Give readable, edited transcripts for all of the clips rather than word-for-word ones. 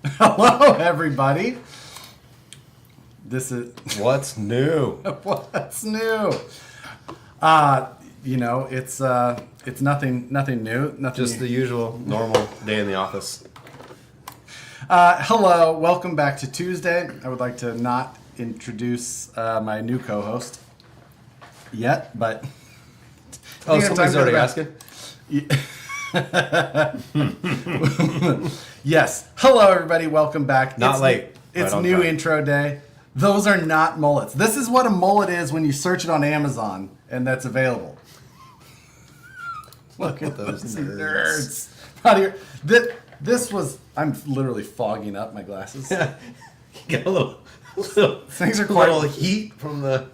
Hello, everybody. This is What's new? what's new. It's nothing new. Nothing. Just the usual normal day in the office. Hello, welcome back to Tuesday. I would like to not introduce my new co-host yet, but Oh, somebody's already asking? Yes. Hello, everybody. Welcome back. Not late. It's Right on new time. intro day. Those are not mullets. This is what a mullet is when you search it on Amazon, and that's available. Look at those nerds. Out here. This was. I'm literally fogging up my glasses. You get a little Things are quite. little heat from the...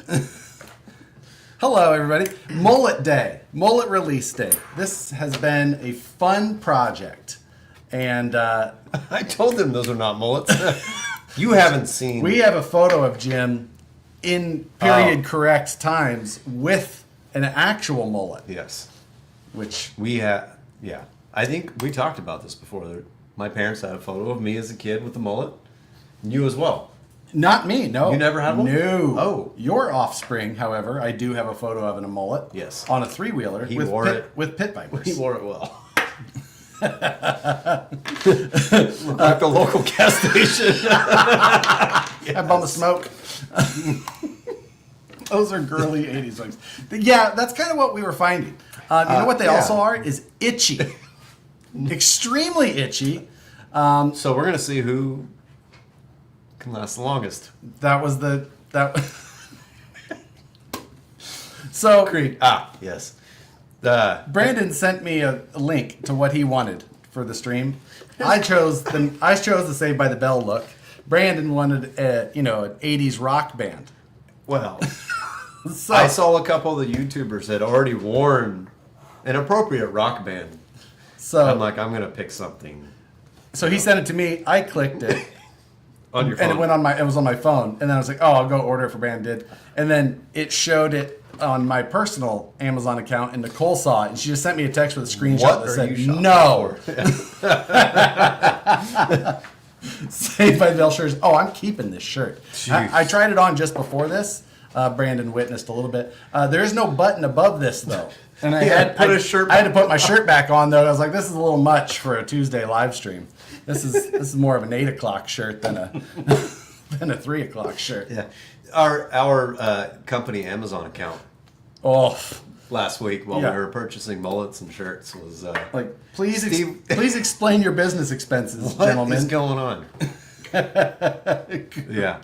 Hello, everybody. Mullet Day. Mullet Release Day. This has been a fun project. And I told them those are not mullets. You haven't seen... we have a photo of Jim in period correct times with an actual mullet. Yes. Which, We had... Yeah. I think we talked about this before. My parents had a photo of me as a kid with a mullet. And you as well. not me, no. You never had one? No. Oh. Your offspring, however, I do have a photo of in a mullet. Yes. On a three-wheeler He with wore pit, it. with pit vipers. He wore it well. Like the local gas station. I bum the smoke. Those are girly 80s things. Yeah, that's kind of what we were finding. You know what they yeah. also are? Is itchy. Extremely itchy. So we're going to see who can last the longest. That was the... So, Creed. Yes. Brandon sent me a link to what he wanted for the stream. I chose the Saved by the Bell look. Brandon wanted an 80s rock band. Well, So, I saw a couple of the YouTubers that already worn an appropriate rock band. I'm like, I'm going to pick something so he sent it to me. I clicked it. on your phone. And it was on my phone. And then I was like, oh, I'll go order it for Brandon. And then it showed it on my personal Amazon account, and Nicole saw it, and she just sent me a text with a screenshot What that are said, you shopping no. for? Saved by the Bell shirts. Oh, I'm keeping this shirt. Jeez. I tried it on just before this. Brandon witnessed a little bit. There is no button above this, though. And I had to put my shirt back on, though. I was like, this is a little much for a Tuesday live stream. This is more of an 8 o'clock shirt than a 3 o'clock shirt. Yeah. Our company Amazon account Oh, last week while Yeah. we were purchasing mullets and shirts was like please, Steve- please explain your business expenses, what gentlemen. is going on? Yeah.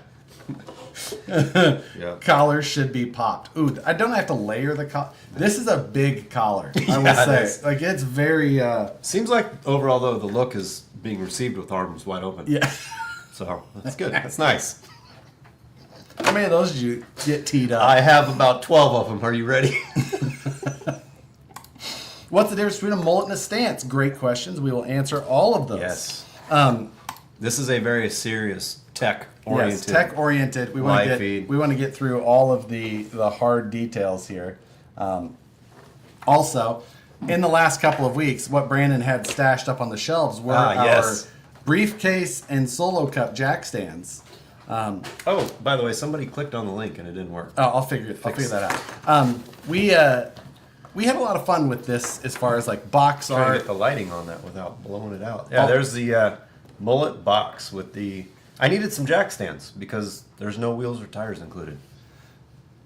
Yeah. Collars should be popped. Ooh, I don't have to layer the collar. This is a big collar, I will Yeah, it say. is. Like, it's very, Seems like overall though the look is being received with arms wide open. yeah. So that's good. That's nice. How many of those did you get teed up? I have about 12 of them. Are you ready? What's the difference between a mullet and a stance? Great questions. We will answer all of those. Yes. Um, This is a very serious tech-oriented. yes, tech oriented. We want live to feed. get through all of the hard details here. Also, in the last couple of weeks, what Brandon had stashed up on the shelves were our yes. briefcase and solo cup jack stands. Oh, by the way, somebody clicked on the link and it didn't work. I'll figure that out. We had a lot of fun with this as far as like box Trying to art. get the lighting on that without blowing it out. Yeah, Oh. there's the mullet box with the... I needed some jack stands because there's no wheels or tires included.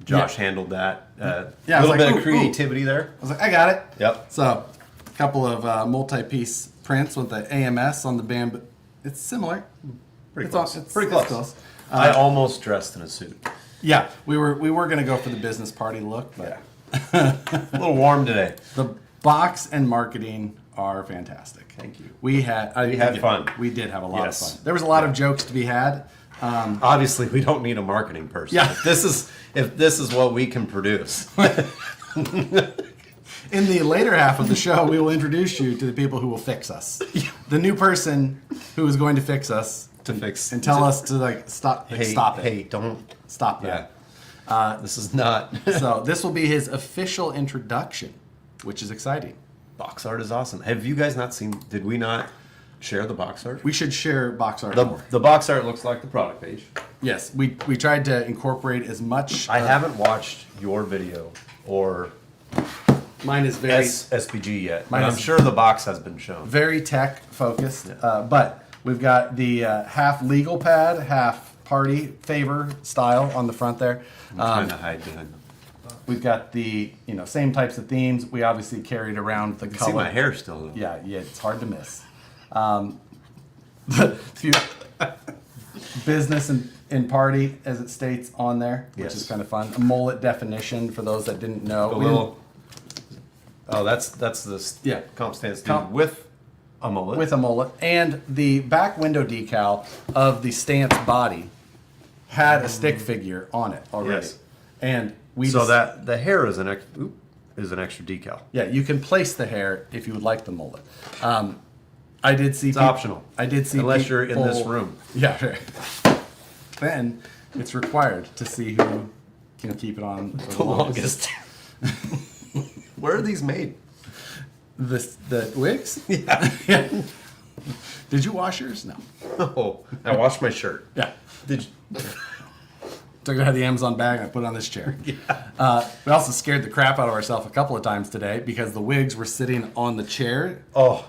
Josh handled that. Yeah, I A was little like, bit ooh, of creativity there. I was like, I got it. Yep. So, a couple of multi-piece prints with the AMS on the bamboo. It's similar. Pretty It's close. it's Pretty it's close. I almost dressed in a suit. Yeah, we were gonna go for the business party look, but A little warm today. the box and marketing are fantastic. Thank you. We had fun. We did have a lot Yes. of fun. There was a lot of jokes to be had. Obviously, we don't need a marketing person. Yeah. If this is what we can produce. In the later half of the show, we will introduce you to the people who will fix us. The new person who is going to fix us and tell us to like stop. Like, stop it. Hey, don't. Stop Yeah. that. This is not. So this will be his official introduction, which is exciting. Box art is awesome. Have you guys not seen? Did we not share the box art? We should share box art more. The box art looks like the product page. Yes, we tried to incorporate as much. I haven't watched your video or Mine is very SPG yet. Mine I'm is- sure the box has been shown. very tech focused, but we've got the half legal pad, half party favor style on the front there. I'm trying to hide behind them. We've got the same types of themes. We obviously carried around the See color. my hair still. Though. Yeah, it's hard to miss. The few business and party, as it states on there, which Yes. is kind of fun. A mullet definition for those that didn't know. A little. Oh, that's the Yeah. comp stance Comp- with a mullet. with a mullet, and the back window decal of the stance body had a stick figure on it already. Yes. And we so just- that the hair is an extra decal. yeah, you can place the hair if you would like the mullet. I did see It's optional. I did see Unless you're in this people- room. Yeah, right. Then it's required to see who can keep it on for The longest. Where are these made? The wigs? Yeah. Yeah. Did you wash yours? No. Oh, I washed my shirt. Yeah. Did you? Took it out of the Amazon bag and I put it on this chair. Yeah. We also scared the crap out of ourselves a couple of times today because the wigs were sitting on the chair. Oh.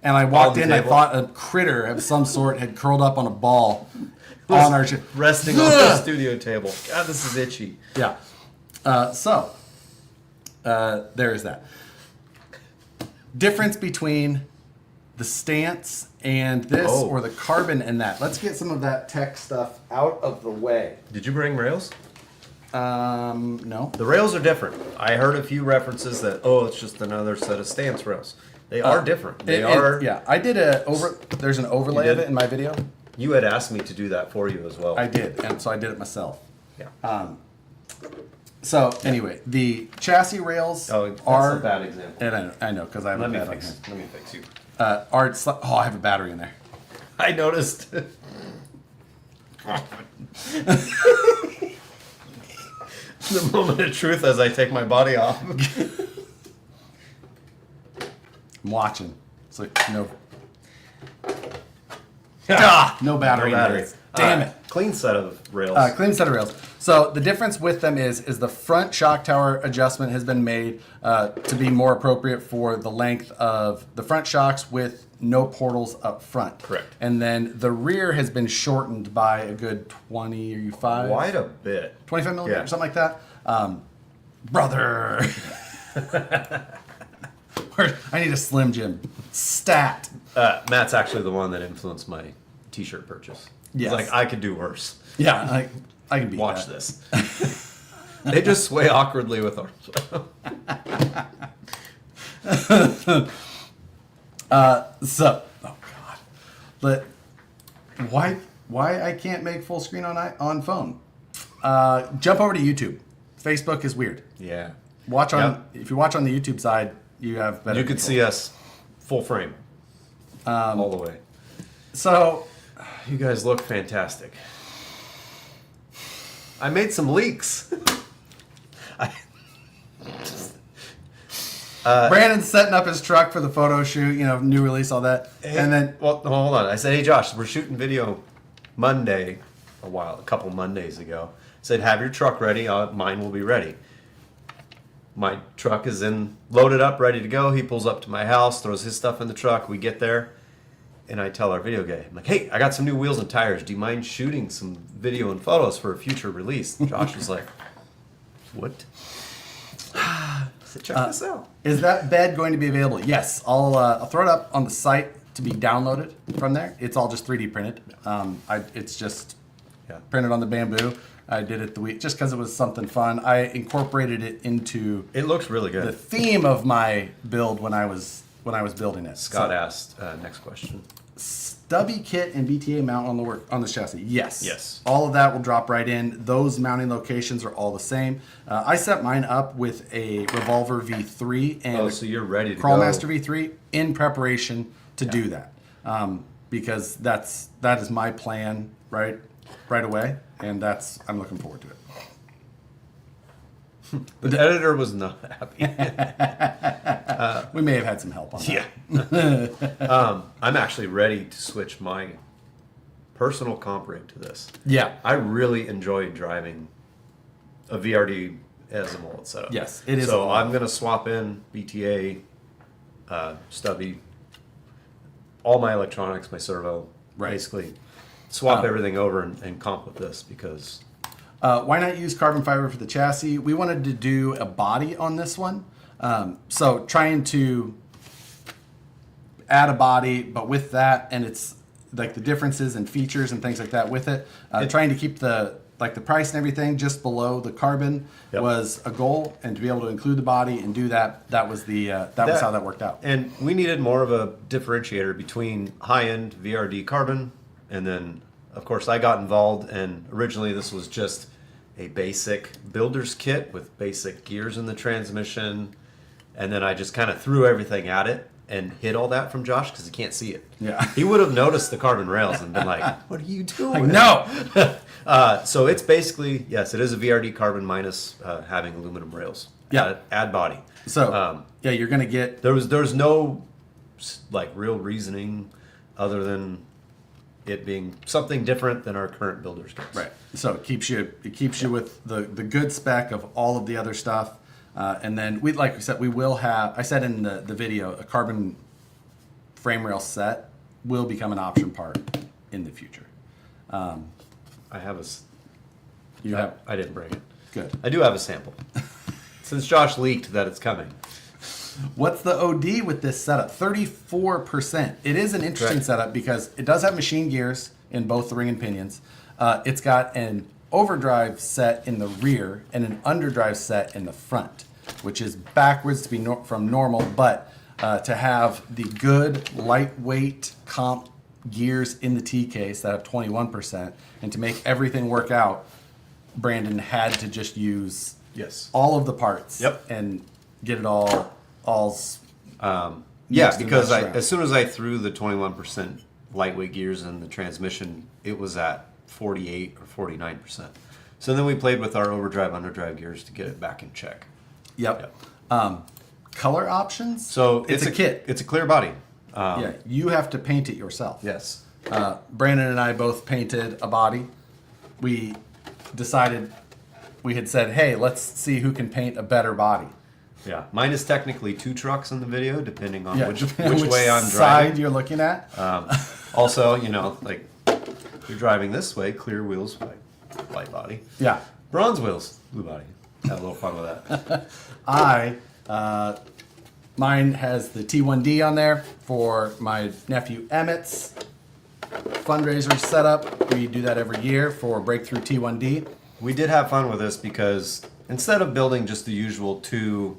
And I walked the in, I table. thought a critter of some sort had curled up on a ball on our chair. Resting on the studio table. God, this is itchy. Yeah. There's that. Difference between the stance and this Oh. or the carbon and that. Let's get some of that tech stuff out of the way. Did you bring rails? No. The rails are different. I heard a few references that it's just another set of stance rails. They are different. They are. Yeah, I did there's an overlay You of did? it in my video. You had asked me to do that for you as well. I did, and so I did it myself. Yeah. So anyway, the chassis rails That's are a bad example. And I know because I have Let a me bad fix. hand. Let me fix you. I have a battery in there. I noticed. The moment of truth as I take my body off. I'm watching. It's like no battery. No in battery. there. Damn it. Clean set of rails. Clean set of rails. So the difference with them is the front shock tower adjustment has been made to be more appropriate for the length of the front shocks with no portals up front. Correct. And then the rear has been shortened by a good 25. Quite a bit. 25 millimeters, Yeah. something like that. Brother. I need a Slim Jim. Stat. Matt's actually the one that influenced my t-shirt purchase. He's Yes. like, I could do worse. Yeah, I can beat Watch that. this. They just sway awkwardly with arms. So, oh god, but why I can't make full screen on phone? Jump over to YouTube. Facebook is weird. Yeah. Watch on Yep. if you watch on the YouTube side, you have better. You could see us full frame. All the way. So, You guys look fantastic. I made some leaks. Brandon's setting up his truck for the photo shoot. New release, all that, Hey, and then well, hold on. I said, hey Josh, we're shooting video Monday, a couple Mondays ago. I said, have your truck ready. Mine will be ready. My truck is loaded up, ready to go. He pulls up to my house, throws his stuff in the truck. We get there, and I tell our video guy, I'm like, hey, I got some new wheels and tires. Do you mind shooting some video and photos for a future release? Josh was like, what? I said, check this out. is that bed going to be available? Yes, I'll throw it up on the site to be downloaded from there. It's all just 3D printed. It's just Yeah. printed on the bamboo. I did it the week just because it was something fun. I incorporated it into It looks really the good. theme of my build when I was building it. Scott So, asked, next question. stubby kit and BTA mount on this chassis. Yes. Yes. All of that will drop right in. Those mounting locations are all the same. I set mine up with a Revolver V3 and Oh, so you're ready to go. Crawlmaster V3 in preparation to do that. Because that is my plan right away, and I'm looking forward to it. The editor was not happy. We may have had some help on that. Yeah. I'm actually ready to switch my personal comp rig to this. Yeah. I really enjoy driving a VRD as a mullet setup. Yes, it is. So I'm going to swap in BTA, stubby, all my electronics, my servo, basically swap everything over and comp with this because... why not use carbon fiber for the chassis? We wanted to do a body on this one. So trying to add a body, but with that, and it's like the differences and features and things like that with it. Trying to keep the price and everything just below the carbon was a goal, and to be able to include the body and do that, that was how that worked out. And we needed more of a differentiator between high-end VRD carbon, and then, of course, I got involved, and originally this was just a basic builder's kit with basic gears in the transmission, and then I just kind of threw everything at it and hid all that from Josh because he can't see it. Yeah. He would have noticed the carbon rails and been like, what are you doing? No! So it's basically, yes, it is a VRD carbon minus having aluminum rails. Yeah. Add body. So, you're going to get... There was no real reasoning other than it being something different than our current builder's kits. Right. So it keeps you with the good spec of all of the other stuff. And then like we said, we will have, I said in the video, a carbon frame rail set will become an option part in the future. I have I didn't bring it. Good. I do have a sample. Since Josh leaked that it's coming. What's the OD with this setup? 34%. It is an interesting setup because it does have machine gears in both the ring and pinions. It's got an overdrive set in the rear and an underdrive set in the front, which is backwards to be from normal, but to have the good lightweight comp gears in the T case that have 21%, and to make everything work out, Brandon had to just use all of the parts and get it all because as soon as I threw the 21% lightweight gears in the transmission, it was at 48 or 49%. So then we played with our overdrive, underdrive gears to get it back in check. Color options? So it's a kit. It's a clear body. You have to paint it yourself. Yes. Brandon and I both painted a body. We decided, we had said, hey, let's see who can paint a better body. Yeah, mine is technically 2 trucks in the video, depending on which which way I'm side driving. you're looking at. Also, if you're driving this way, clear wheels, white body. Yeah. Bronze wheels, blue body. Have a little fun with that. Mine has the T1D on there for my nephew Emmett's fundraiser setup. We do that every year for Breakthrough T1D. We did have fun with this because instead of building just the usual 2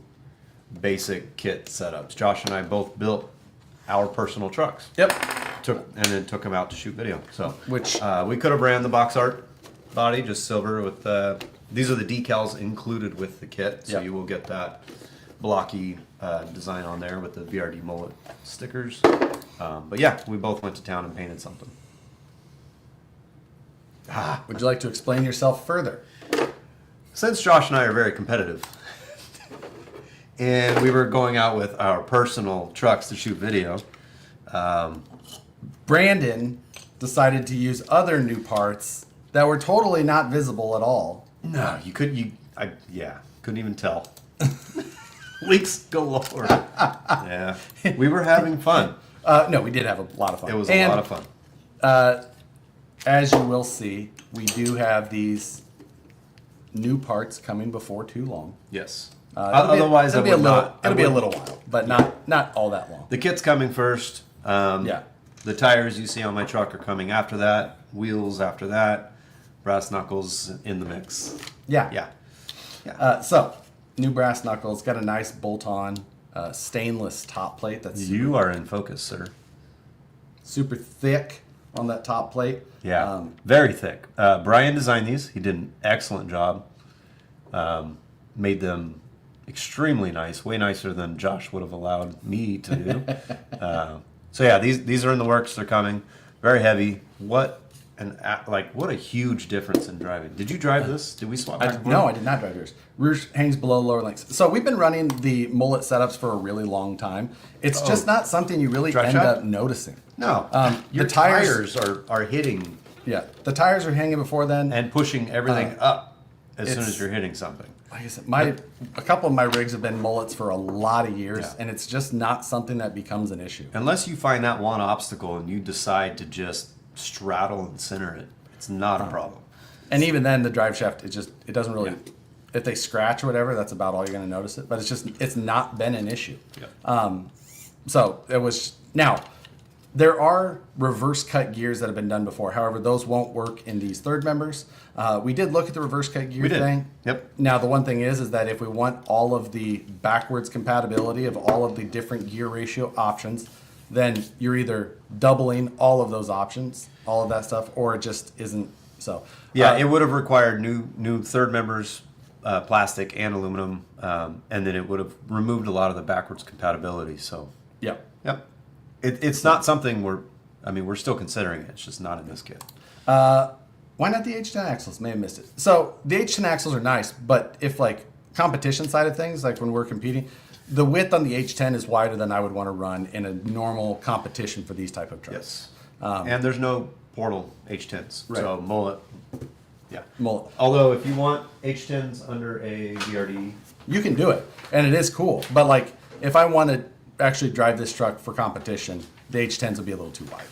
basic kit setups, Josh and I both built our personal trucks. Yep. And then took them out to shoot video. So Which we could have ran the box art body, just silver with these are the decals included with the kit. So you will get that blocky design on there with the VRD mullet stickers. But yeah, we both went to town and painted something. Would you like to explain yourself further? Since Josh and I are very competitive, and we were going out with our personal trucks to shoot video, Brandon decided to use other new parts that were totally not visible at all. No, couldn't even tell. Leaks galore. Yeah, we were having fun. No, we did have a lot of fun. It was a lot of fun. As you will see, we do have these new parts coming before too long. Yes. Otherwise, it'll be a little while, but not all that long. The kit's coming first. The tires you see on my truck are coming after that. Wheels after that. Brass knuckles in the mix. Yeah. So, new brass knuckles. Got a nice bolt-on stainless top plate. You are in focus, sir. Super thick on that top plate. Yeah, very thick. Brian designed these. He did an excellent job. Made them extremely nice, way nicer than Josh would have allowed me to do. So yeah, these are in the works. They're coming. Very heavy. What And like, what a huge difference in driving. Did you drive this? Did we swap back and forth? No, I did not drive yours. Rear hangs below lower links. So we've been running the Mullet setups for a really long time. It's just not something you really Drive end shaft? up noticing. No. Your the tires are hitting Yeah, the tires are hanging before then. and pushing everything up as soon as you're hitting something. Like I said, a couple of my rigs have been Mullets for a lot of years, Yeah. and it's just not something that becomes an issue. Unless you find that one obstacle and you decide to just straddle and center it, it's not a problem. And even then, the drive shaft, it doesn't really. If they scratch or whatever, that's about all you're going to notice it. But it's not been an issue. Yeah. So it was now. There are reverse cut gears that have been done before. However, those won't work in these third members. We did look at the reverse cut gear thing. Yep. Now the one thing is that if we want all of the backwards compatibility of all of the different gear ratio options, then you're either doubling all of those options, all of that stuff, or it just isn't so. Yeah, it would have required new third members, plastic and aluminum, and then it would have removed a lot of the backwards compatibility. So, Yeah. yep, it's not something we're still considering it. It's just not in this kit. Why not the H10 axles? May have missed it. So the H10 axles are nice, but if like competition side of things, like when we're competing, the width on the H10 is wider than I would want to run in a normal competition for these type of trucks. Yes, and there's no portal H10s, Right. so Mullet. Yeah. Mullet. Although if you want H10s under a VRD, You can do it, and it is cool. But like, if I want to actually drive this truck for competition, the H10s would be a little too wide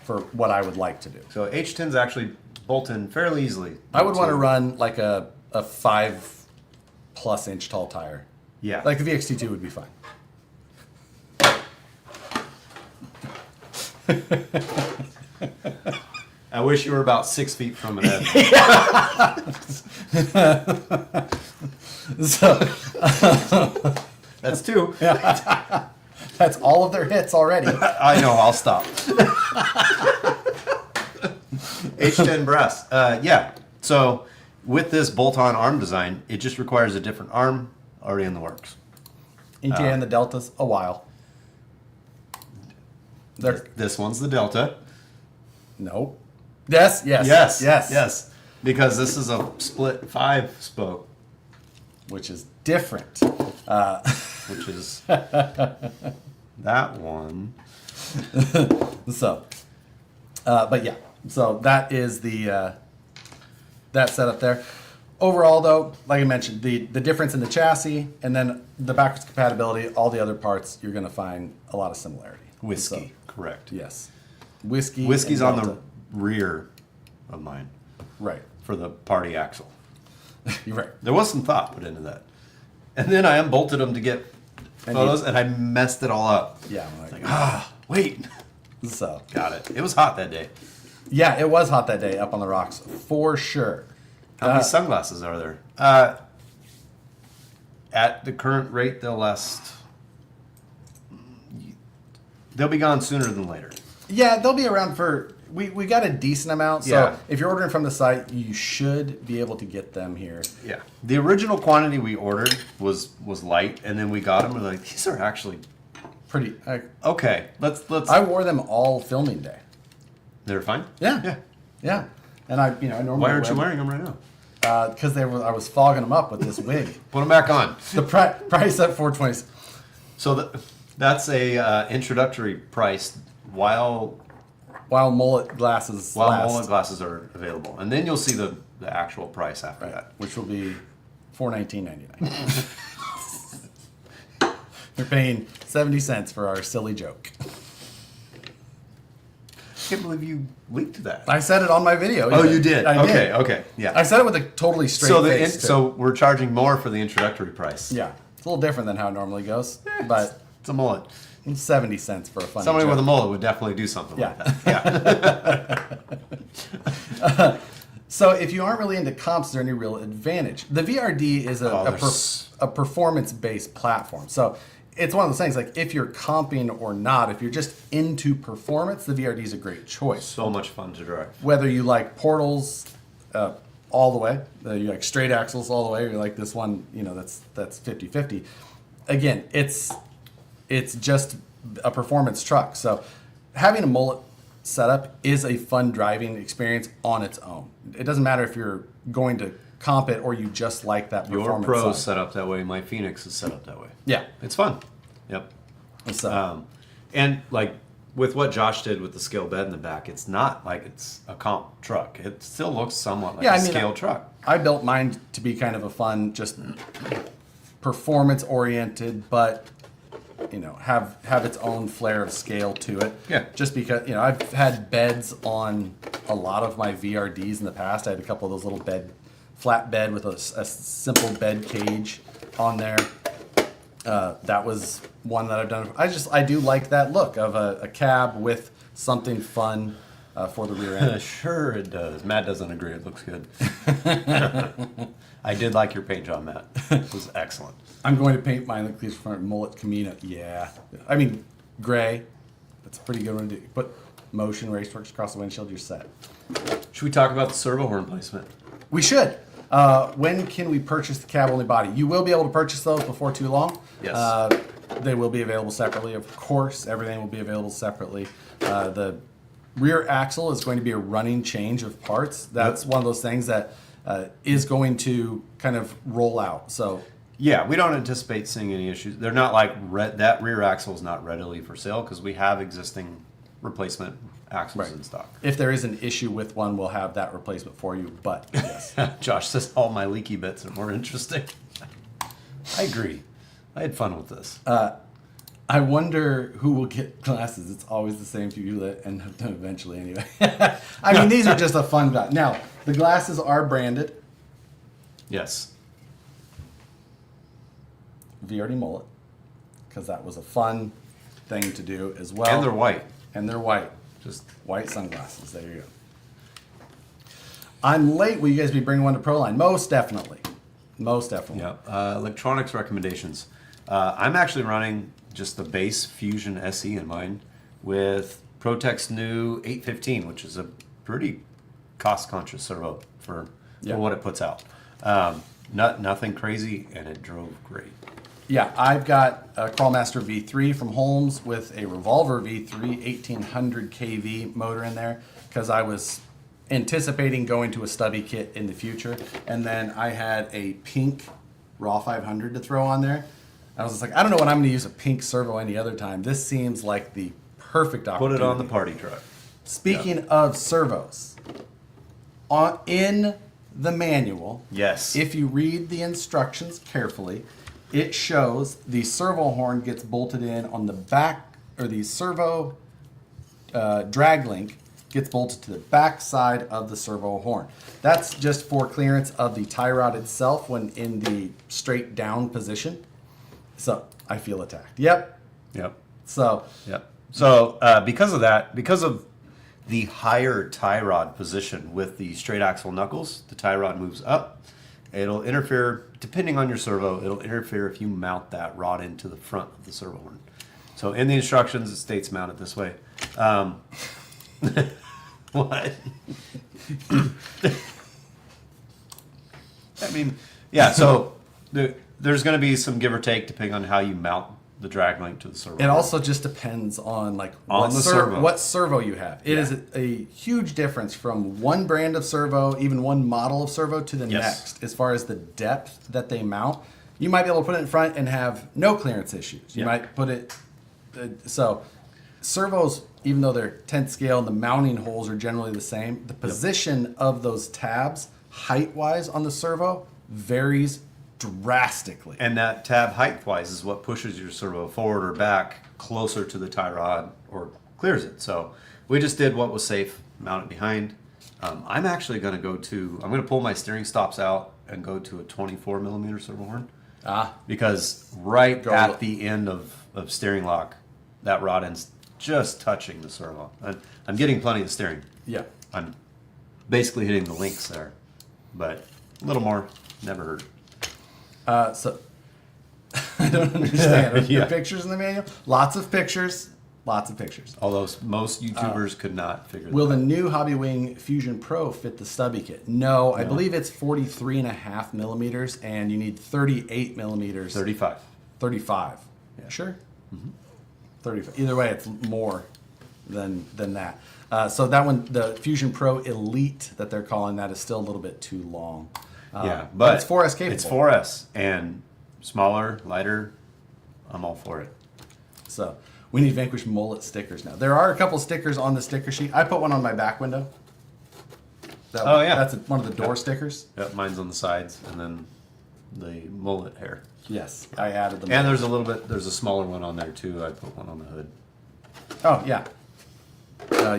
for what I would like to do. so H10s actually bolt in fairly easily. I would want to run like a 5+ inch tall tire. Yeah. Like the VXT2 would be fine. I wish you were about 6 feet from an edge. So That's two. that's all of their hits already. I know. I'll stop. H10 brass. Yeah. So with this bolt-on arm design, it just requires a different arm already in the works. ETA and the Deltas, a while. They're This one's the Delta. nope. Yes. Yes. Because this is a split 5-spoke, Which is different. which is that one. So, but yeah. So that is the that setup there. Overall, though, like I mentioned, the difference in the chassis and then the backwards compatibility, all the other parts, you're going to find a lot of similarity. Whiskey. Correct. Yes. Whiskey. Whiskey's and on the Delta. rear of mine Right. for the party axle. You're right. There was some thought put into that. And then I unbolted them to get photos, and I messed it all up. Yeah. I'm like, Wait. so, Got it. It was hot that day. yeah, it was hot that day up on the rocks for sure. How many sunglasses are there? At the current rate, they'll last. They'll be gone sooner than later. Yeah, they'll be around for. We got a decent amount, so Yeah. if you're ordering from the site, you should be able to get them here. Yeah. The original quantity we ordered was light, and then we got them. We're like, these are actually Pretty. okay. Let's. I wore them all filming day. They're fine. Yeah. Yeah. Yeah, and I normally. Why aren't you wearing them right now? Because I was fogging them up with this wig. Put them back on. The price at $420. So that's a introductory price while Mullet glasses last, Mullet glasses are available, and then you'll see the actual price after that. which will be $419.99. You're paying 70 cents for our silly joke. I can't believe you leaked that. I said it on my video. Oh, you did. I did. Okay, yeah. I said it with a totally straight face. Too. So we're charging more for the introductory price. Yeah, it's a little different than how it normally goes, but It's a mullet. 70 cents for a funny Somebody joke. with a mullet would definitely do something Yeah. like that. Yeah. So if you aren't really into comps, is there any real advantage? The VRD is a performance-based platform. So it's one of those things, like if you're comping or not, if you're just into performance, the VRD is a great choice. So much fun to drive. Whether you like portals all the way, you like straight axles all the way, or you like this one, that's 50-50. Again, it's just a performance truck. So having a Mullet setup is a fun driving experience on its own. It doesn't matter if you're going to comp it or you just like that Your performance Pro's side. set up that way. My Phoenix is set up that way. Yeah. It's fun. Yep. So, And like with what Josh did with the scale bed in the back, it's not like it's a comp truck. It still looks somewhat like a scale truck. I built mine to be kind of a fun, just performance oriented, but have its own flair of scale to it. Yeah. Just because I've had beds on a lot of my VRDs in the past. I had a couple of those little flat bed with a simple bed cage on there. That was one that I've done. I do like that look of a cab with something fun for the rear end. Sure it does. Matt doesn't agree. It looks good. I did like your paint job, Matt. It was excellent. I'm going to paint mine like these front Mullet Camino. Yeah. I mean, gray. That's a pretty good one to do. Put motion raceworks across the windshield, you're set. Should we talk about the servo horn placement? We should. When can we purchase the cab-only body? You will be able to purchase those before too long. Yes. They will be available separately. Of course, everything will be available separately. The rear axle is going to be a running change of parts. That's one of those things that is going to kind of roll out. So yeah, we don't anticipate seeing any issues. They're not like that rear axle is not readily for sale because we have existing replacement axles in stock. If there is an issue with one, we'll have that replacement for you. But yes, Josh says all my leaky bits are more interesting. I agree. I had fun with this. I wonder who will get glasses. It's always the same people that end up doing eventually anyway. I mean, these are just a fun guy. Now, the glasses are branded Yes. VRD Mullet because that was a fun thing to do as well. And they're white. And they're white. Just White sunglasses. There you go. I'm late. Will you guys be bringing one to Proline? Most definitely. Most definitely. yeah. Electronics recommendations. I'm actually running just the base Fusion SE in mine with Protec's new 815, which is a pretty cost-conscious servo for what it puts out. Nothing crazy, and it drove great. Yeah, I've got a Crawlmaster V3 from Holmes with a Revolver V3 1800 kV motor in there because I was anticipating going to a stubby kit in the future. And then I had a pink Raw 500 to throw on there. I was just like, I don't know when I'm going to use a pink servo any other time. This seems like the perfect opportunity. Put it on the party truck. Speaking of servos, in the manual, Yes. if you read the instructions carefully, it shows the servo horn gets bolted in on the back, or the servo drag link gets bolted to the back side of the servo horn. That's just for clearance of the tie rod itself when in the straight down position. So I feel attacked. Yep. So because of that, because of the higher tie rod position with the straight axle knuckles, the tie rod moves up. It'll interfere, depending on your servo, it'll interfere if you mount that rod into the front of the servo horn. So in the instructions, it states mount it this way. What? I mean, yeah, so there's going to be some give or take depending on how you mount the drag link to the servo. it also just depends on On the servo. what servo you have. It is a huge difference from one brand of servo, even one model of servo, to the next as far as the depth that they mount. You might be able to put it in front and have no clearance issues. You might put it so servos, even though they're 10th scale and the mounting holes are generally the same, the position of those tabs height wise on the servo varies drastically. And that tab height-wise is what pushes your servo forward or back closer to the tie rod or clears it. So we just did what was safe, mount it behind. I'm actually going to I'm going to pull my steering stops out and go to a 24 millimeter servo horn. Because at the end of steering lock, that rod end's just touching the servo. I'm getting plenty of steering. Yeah. I'm basically hitting the links there, but a little more never hurt. So I don't understand. Are there pictures in the manual? Lots of pictures. Although most YouTubers could not figure that out. Will the new Hobbywing Fusion Pro fit the stubby kit? No, I believe it's 43.5 millimeters, and you need 38 millimeters. 35. 35. Yeah. Sure? 35. Either way, it's more than that. So that one, the Fusion Pro Elite that they're calling that, is still a little bit too long. But it's 4S capable. It's 4S and smaller, lighter. I'm all for it. So we need Vanquish Mullet stickers now. There are a couple stickers on the sticker sheet. I put one on my back window. That's one of the door stickers. Yep, mine's on the sides, and then the mullet hair. Yes, I added them. And there's a smaller one on there too. I put one on the hood. Oh yeah.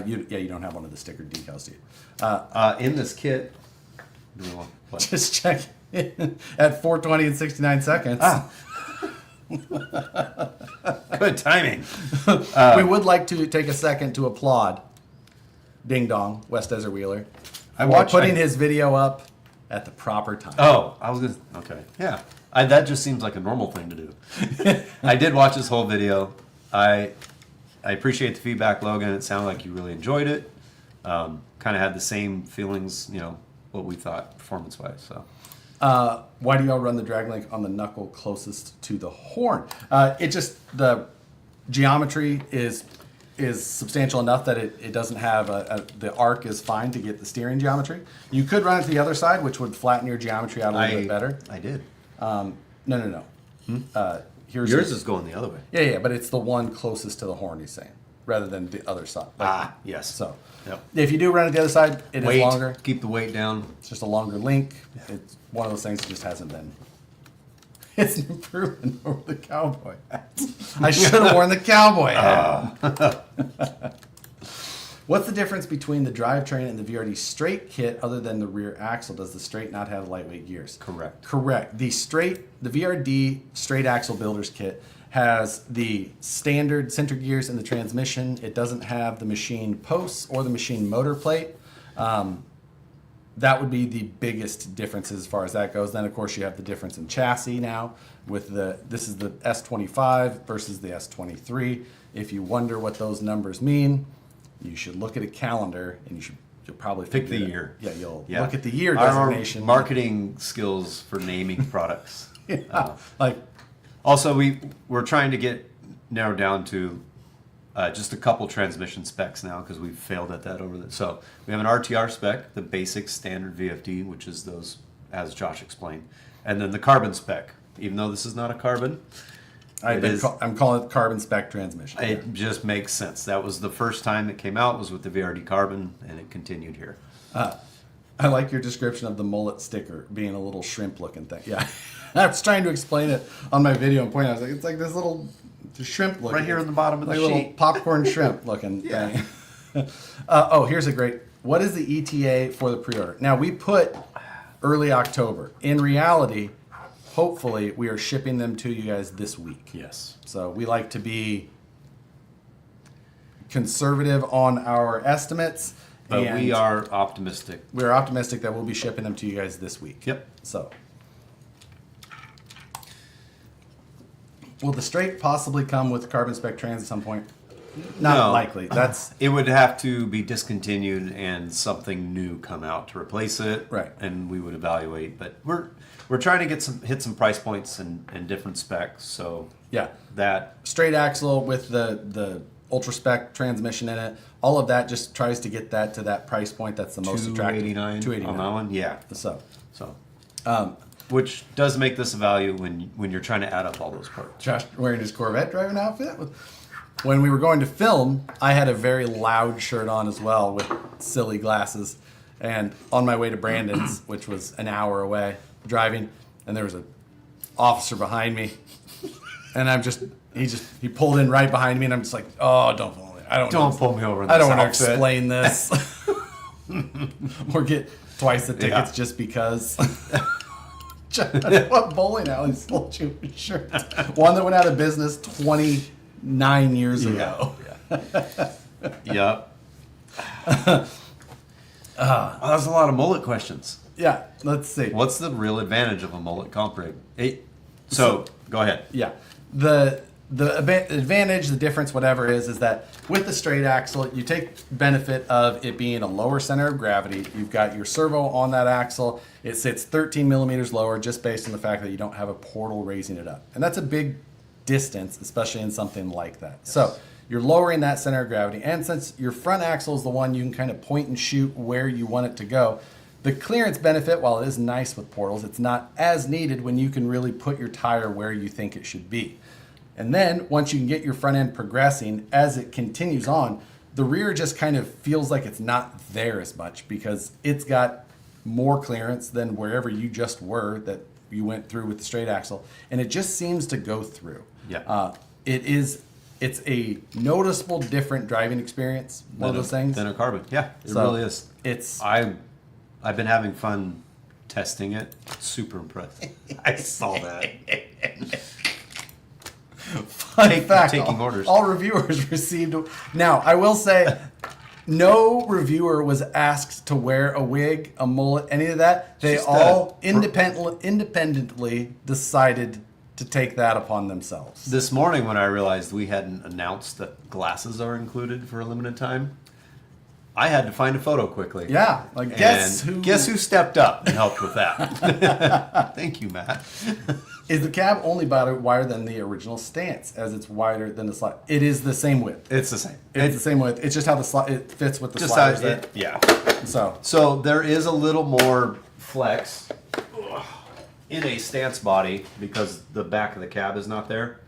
You don't have one of the sticker decals, do you? In this kit, what? Just check in at 4:20 and 69 seconds. Good timing. We would like to take a second to applaud Ding Dong, West Desert Wheeler, for putting his video up at the proper time. Oh, I was gonna. Okay, yeah. That just seems like a normal thing to do. I did watch this whole video. I appreciate the feedback, Logan. It sounded like you really enjoyed it. Kind of had the same feelings, what we thought performance-wise. So, why do y'all run the drag link on the knuckle closest to the horn? The geometry is substantial enough that it doesn't have the arc is fine to get the steering geometry. You could run it to the other side, which would flatten your geometry out a little bit better. I did. No. Yours is going the other way. Yeah, but it's the one closest to the horn, he's saying, rather than the other side. Yes. So, yep. If you do run it the other side, it is longer. Keep the weight down. It's just a longer link. Yeah. It's one of those things that just hasn't been. It's an improvement over the cowboy hat. I should have worn the cowboy hat. What's the difference between the drivetrain and the VRD straight kit other than the rear axle? Does the straight not have lightweight gears? Correct. The VRD straight axle builder's kit has the standard center gears in the transmission. It doesn't have the machine posts or the machine motor plate. That would be the biggest difference as far as that goes. Then, of course, you have the difference in chassis now. This is the S25 versus the S23. If you wonder what those numbers mean, you should look at a calendar, and you'll probably pick the year. Yeah, you'll look at the year designation. Our marketing skills for naming products. Like, also, we're trying to get narrowed down to just a couple transmission specs now because we've failed at that over there. So we have an RTR spec, the basic standard VFD, which is those, as Josh explained, and then the carbon spec. Even though this is not a carbon, I'm calling it carbon spec transmission. It just makes sense. That was the first time it came out was with the VRD carbon, and it continued here. I like your description of the mullet sticker being a little shrimp-looking thing. Yeah, I was trying to explain it on my video and point out, I was like, it's like this little shrimp looking. Right here in the bottom of the sheet. Like a little popcorn shrimp looking thing. Here's a great, what is the ETA for the pre-order? Now, we put early October. In reality, hopefully, we are shipping them to you guys this week. Yes. So we like to be conservative on our estimates. But we are optimistic. We're optimistic that we'll be shipping them to you guys this week. Yep. So, will the straight possibly come with carbon spec trans at some point? Not likely. It would have to be discontinued and something new come out to replace it. Right. And we would evaluate. But we're trying to hit some price points and different specs. So yeah, that straight axle with the ultra spec transmission in it, all of that just tries to get that to that price point that's the most attractive. $289 on that one. Yeah. So. Which does make this a value when you're trying to add up all those parts. Josh wearing his Corvette driving outfit. When we were going to film, I had a very loud shirt on as well with silly glasses. And on my way to Brandon's, which was an hour away, driving, and there was an officer behind me. And he pulled in right behind me, and I'm just like, oh, don't pull me. Don't pull me over in this I don't want to outfit. explain this. Or get twice the tickets just because. What bowling alley sold you a shirt? One that went out of business 29 years ago. Yep. That's a lot of mullet questions. Yeah, let's see. What's the real advantage of a mullet comp rig? So go ahead. Yeah. The advantage, the difference, whatever is that with the straight axle, you take benefit of it being a lower center of gravity. You've got your servo on that axle. It sits 13 millimeters lower just based on the fact that you don't have a portal raising it up. And that's a big distance, especially in something like that. Yes. So you're lowering that center of gravity. And since your front axle is the one you can kind of point and shoot where you want it to go, the clearance benefit, while it is nice with portals, it's not as needed when you can really put your tire where you think it should be. And then once you can get your front end progressing, as it continues on, the rear just kind of feels like it's not there as much because it's got more clearance than wherever you just were that you went through with the straight axle. And it just seems to go through. Yeah. It's a noticeable different driving experience, one of those things. Than a carbon. Yeah, it So, really is. It's I've been having fun testing it. Super impressed. I saw that. fun fact. taking orders. All reviewers received. Now, I will say, no reviewer was asked to wear a wig, a mullet, any of that. They Just all independently decided to take that upon themselves. This morning when I realized we hadn't announced that glasses are included for a limited time, I had to find a photo quickly. Yeah, like guess who stepped up and helped with that? Thank you, Matt. Is the cab only wider than the original stance, as it's wider than the slide? It is the same width. It's the same. It's the same width. It's just how it fits with the Just sliders. how yeah. So there is a little more flex in a stance body because the back of the cab is not there.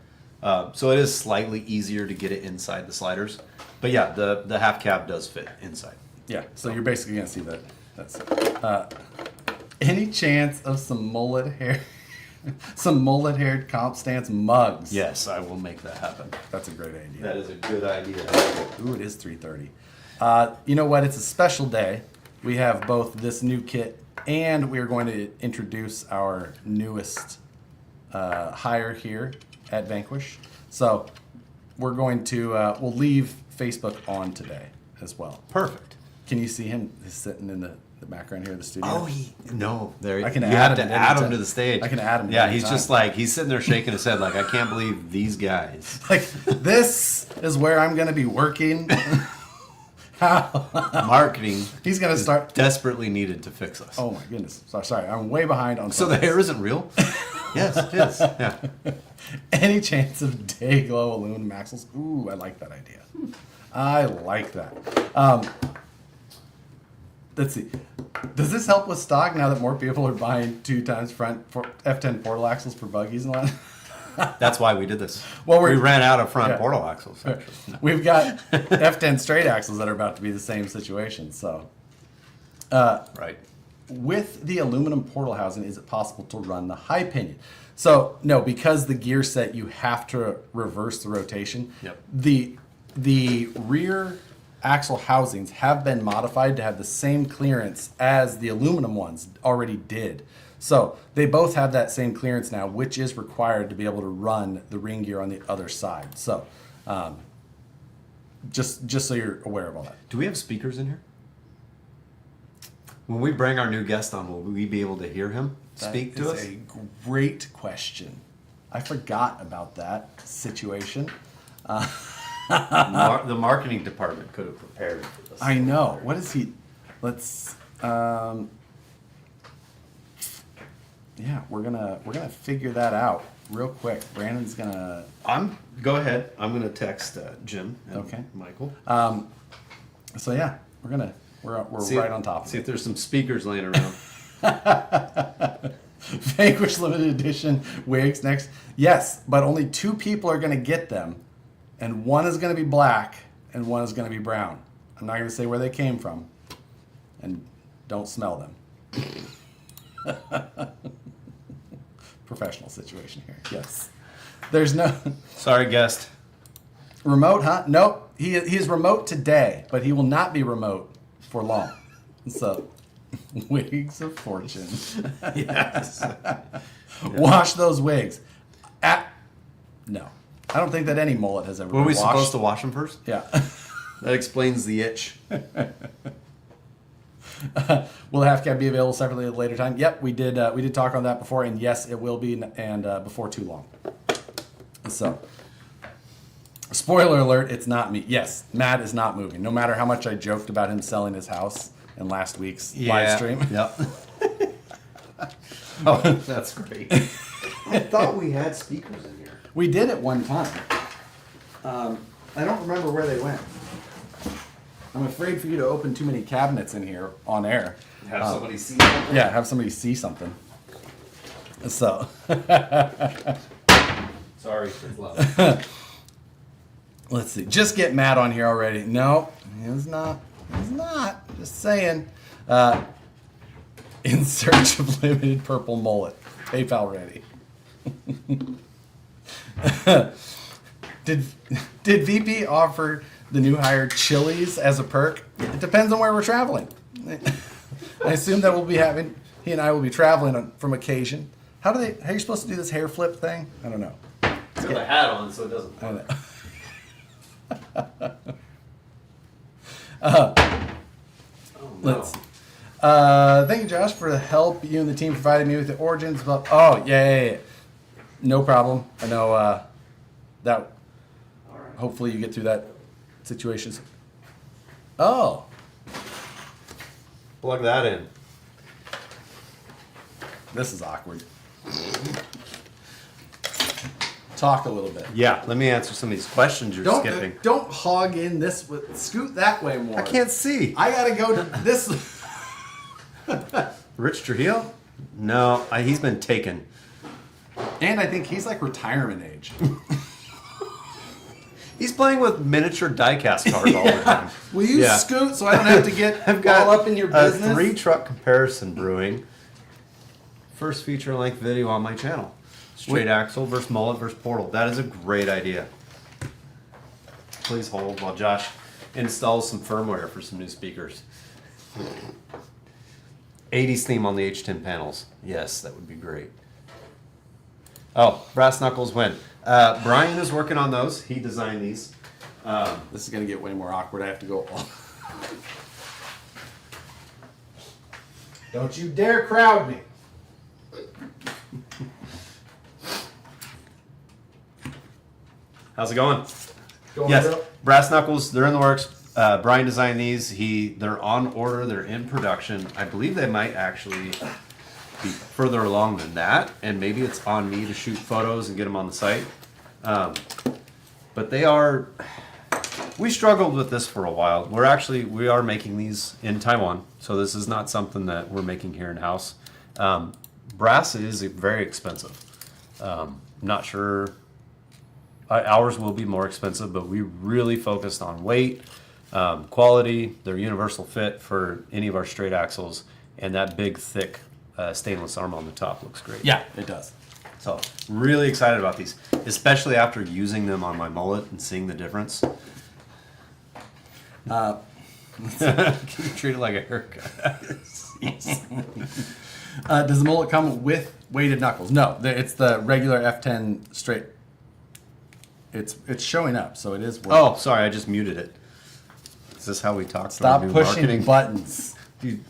So it is slightly easier to get it inside the sliders. But yeah, the half cab does fit inside. yeah, so you're basically gonna see that. That's any chance of some mullet hair, some mullet haired comp stance mugs? Yes, I will make that happen. That's a great idea. That is a good idea. Ooh, it is 3:30. You know what? It's a special day. We have both this new kit and we are going to introduce our newest hire here at Vanquish. So we're going to we'll leave Facebook on today as well. Perfect. Can you see him? He's sitting in the background here of the studio. Oh, no. There, I can you add have him to add him anytime. to the stage. I can add him Yeah, anytime. he's just like, he's sitting there shaking his head like, I can't believe these guys. Like, this is where I'm going to be working. How? Marketing He's going to start. desperately needed to fix us. Oh my goodness. Sorry. I'm way behind on So the photos. hair isn't real? Yes, it is. Yeah. Any chance of day glow aluminum axles? Ooh, I like that idea. I like that. Let's see. Does this help with stock now that more people are buying 2 times front F10 portal axles for buggies and all that? That's why we did this. Well, we we're- ran out of front yeah. portal axles, actually. No. We've got F10 straight axles that are about to be the same situation. So, Right. with the aluminum portal housing, is it possible to run the high pinion? So no, because the gear set, you have to reverse the rotation. Yep. The rear axle housings have been modified to have the same clearance as the aluminum ones already did. So they both have that same clearance now, which is required to be able to run the ring gear on the other side. So just so you're aware of all that. Do we have speakers in here? When we bring our new guest on, will we be able to hear him speak to us? That is a great question. I forgot about that situation. The marketing department could have prepared for this. I know. What is he? Let's. Yeah, we're gonna figure that out real quick. Brandon's gonna. Go ahead. I'm gonna text Jim and Okay. Michael. So yeah, we're right on top of See it. if there's some speakers laying around. Vanquish limited edition wigs next. Yes, but only 2 people are gonna get them, and one is gonna be black and one is gonna be brown. I'm not gonna say where they came from, and don't smell them. Professional situation here. Yes. There's no Sorry, guest. remote, huh? Nope. He is remote today, but he will not be remote for long. So, wigs of fortune. Yes. Wash those wigs. No. I don't think that any mullet has ever Were been we washed. supposed to wash them first? Yeah. That explains the itch. Will the half cab be available separately at a later time? Yep, we did talk on that before, and yes, it will be, and before too long. So, spoiler alert, it's not me. Yes, Matt is not moving. No matter how much I joked about him selling his house in last week's live stream. Yep. Oh, that's great. I thought we had speakers in here. We did at one time. I don't remember where they went. I'm afraid for you to open too many cabinets in here on air. Have somebody see something? Yeah, have somebody see something. So. Sorry, it's loud. Let's see. Just get Matt on here already. No, he's not. He's not. Just saying. In search of limited purple mullet. PayPal ready. Did VP offer the new hire chilies as a perk? It depends on where we're traveling. I assume that he and I will be traveling from occasion. How are you supposed to do this hair flip thing? I don't know. It's got a hat on so it doesn't. I know. Oh, no. Let's see. Thank you, Josh, for the help you and the team provided me with the origins. But yeah. No problem. I know that. Hopefully, you get through that situation. Oh, Plug that in. this is awkward. Talk a little bit. Yeah, let me answer some of these questions you're skipping. Don't hog in this. Scoot that way more. I can't see. I gotta go to this. Rich Trujillo? No, he's been taken. And I think he's like retirement age. He's playing with miniature diecast cars all the time. Will you scoot so I don't have to get all up in your business? A 3-truck comparison brewing. First feature-length video on my channel. Straight axle versus mullet versus portal. That is a great idea. Please hold while Josh installs some firmware for some new speakers. 80s theme on the H10 panels. Yes, that would be great. Oh, brass knuckles win. Brian is working on those. He designed these. This is going to get way more awkward. I have to go. Don't you dare crowd me. How's it going? Going Yes, real? brass knuckles. They're in the works. Brian designed these. They're on order. They're in production. I believe they might actually be further along than that, and maybe it's on me to shoot photos and get them on the site. But they are. We struggled with this for a while. We are making these in Taiwan, so this is not something that we're making here in house. Brass is very expensive. Not sure. Ours will be more expensive, but we really focused on weight, quality, their universal fit for any of our straight axles, and that big, thick stainless arm on the top looks great. Yeah, it does. So, really excited about these, especially after using them on my mullet and seeing the difference. Can you treat it like a haircut? Does the mullet come with weighted knuckles? No, it's the regular F10 straight. It's showing up, so it is working. Oh, sorry, I just muted it. Is this how we talk? Stop to our new pushing marketing? buttons. Dude.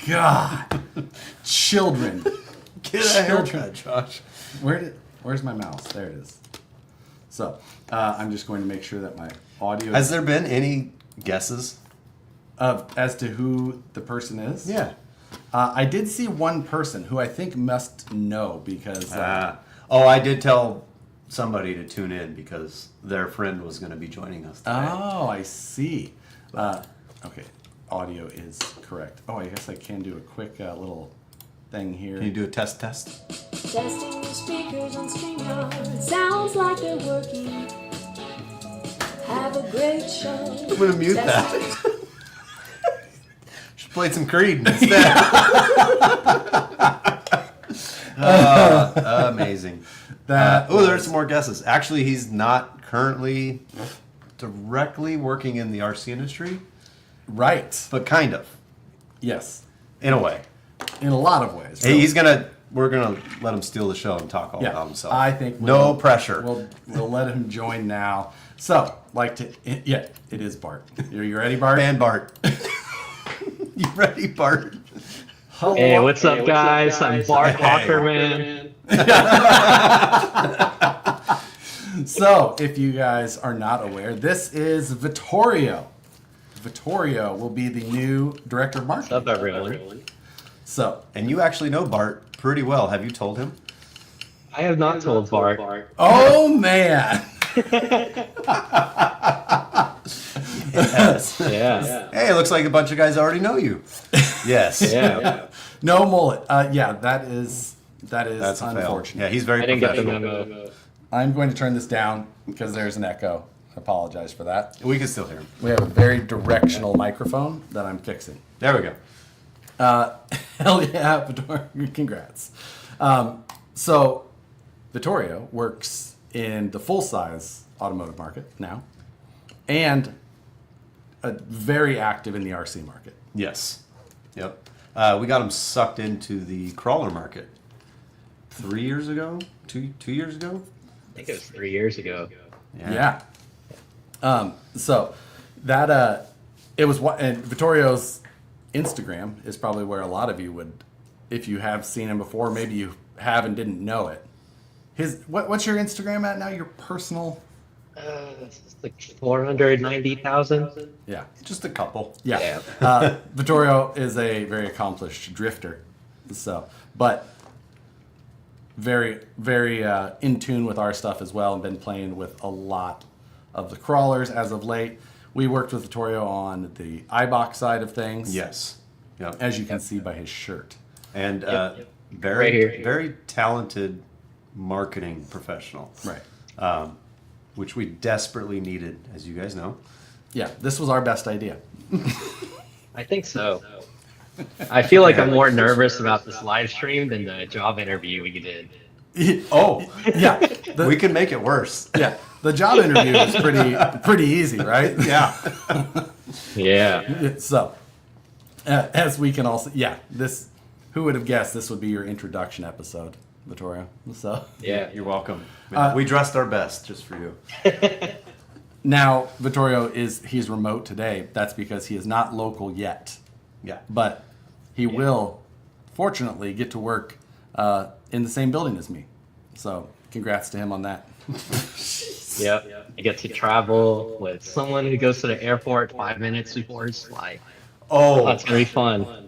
God. Children. Get a haircut, Josh. Where's my mouse? There it is. So, I'm just going to make sure that my audio Has there been any guesses? as to who the person is. Yeah. I did see one person who I think must know because I did tell somebody to tune in because their friend was going to be joining us today. Oh, I see. Okay, audio is correct. Oh, I guess I can do a quick little thing here. Can you do a test? Testing the speakers on StreamYard. Sounds like they're working. Have a great show. I'm going to mute that. Should play some Creed instead. Amazing. There's some more guesses. Actually, he's not currently directly working in the RC industry, Right. but kind of, Yes. in a way. In a lot of ways. Hey, we're gonna let him steal the show and talk all Yeah, about himself. I think no pressure. We'll let him join now. So, it is Bart. You ready, Bart? And Bart. You ready, Bart? Hello. Hey, what's up, guys? I'm Bart Hockerman. So, if you guys are not aware, this is Vittorio. Vittorio will be the new director of marketing. What's up, everyone? So, And you actually know Bart pretty well. Have you told him? I have not told Bart. oh man, Yes. Yeah. Hey, it looks like a bunch of guys already know you. Yes. Yeah. No mullet. Yeah, that is That's a fail. unfortunate. Yeah, he's very I didn't get the professional. memo. I'm going to turn this down because there's an echo. I apologize for that. We can still hear him. We have a very directional microphone that I'm fixing. There we go. Hell yeah, Vittorio. Congrats. So, Vittorio works in the full-size automotive market now and very active in the RC market. Yes. Yep. We got him sucked into the crawler market 3 years ago? Two years ago? I think it was 3 years ago. Yeah. So that it was what, and Vittorio's Instagram is probably where a lot of you would, if you have seen him before, maybe you have and didn't know it. What's your Instagram at now? Your personal? It's like 490,000. Yeah. Just a couple. Yeah. Vittorio is a very accomplished drifter. So, but very, very in tune with our stuff as well, and been playing with a lot of the crawlers as of late. We worked with Vittorio on the iBox side of things. Yes. Yep. As you can see by his shirt. And very, Right here. very talented marketing professional. Right. Which we desperately needed, as you guys know. Yeah, this was our best idea. I think so. I feel like I'm more nervous about this live stream than the job interview we did. Oh, Yeah. we can make it worse. Yeah. The job interview is pretty easy, right? Yeah. Yeah. So, as we can also, this, who would have guessed this would be your introduction episode, Vittorio? So, Yeah. You're welcome. We dressed our best just for you. now Vittorio he's remote today. That's because he is not local yet, Yeah. but he will, fortunately, get to work in the same building as me. So, congrats to him on that. Yep. I get to travel with someone who goes to the airport 5 minutes before his flight. Oh, That's very fun.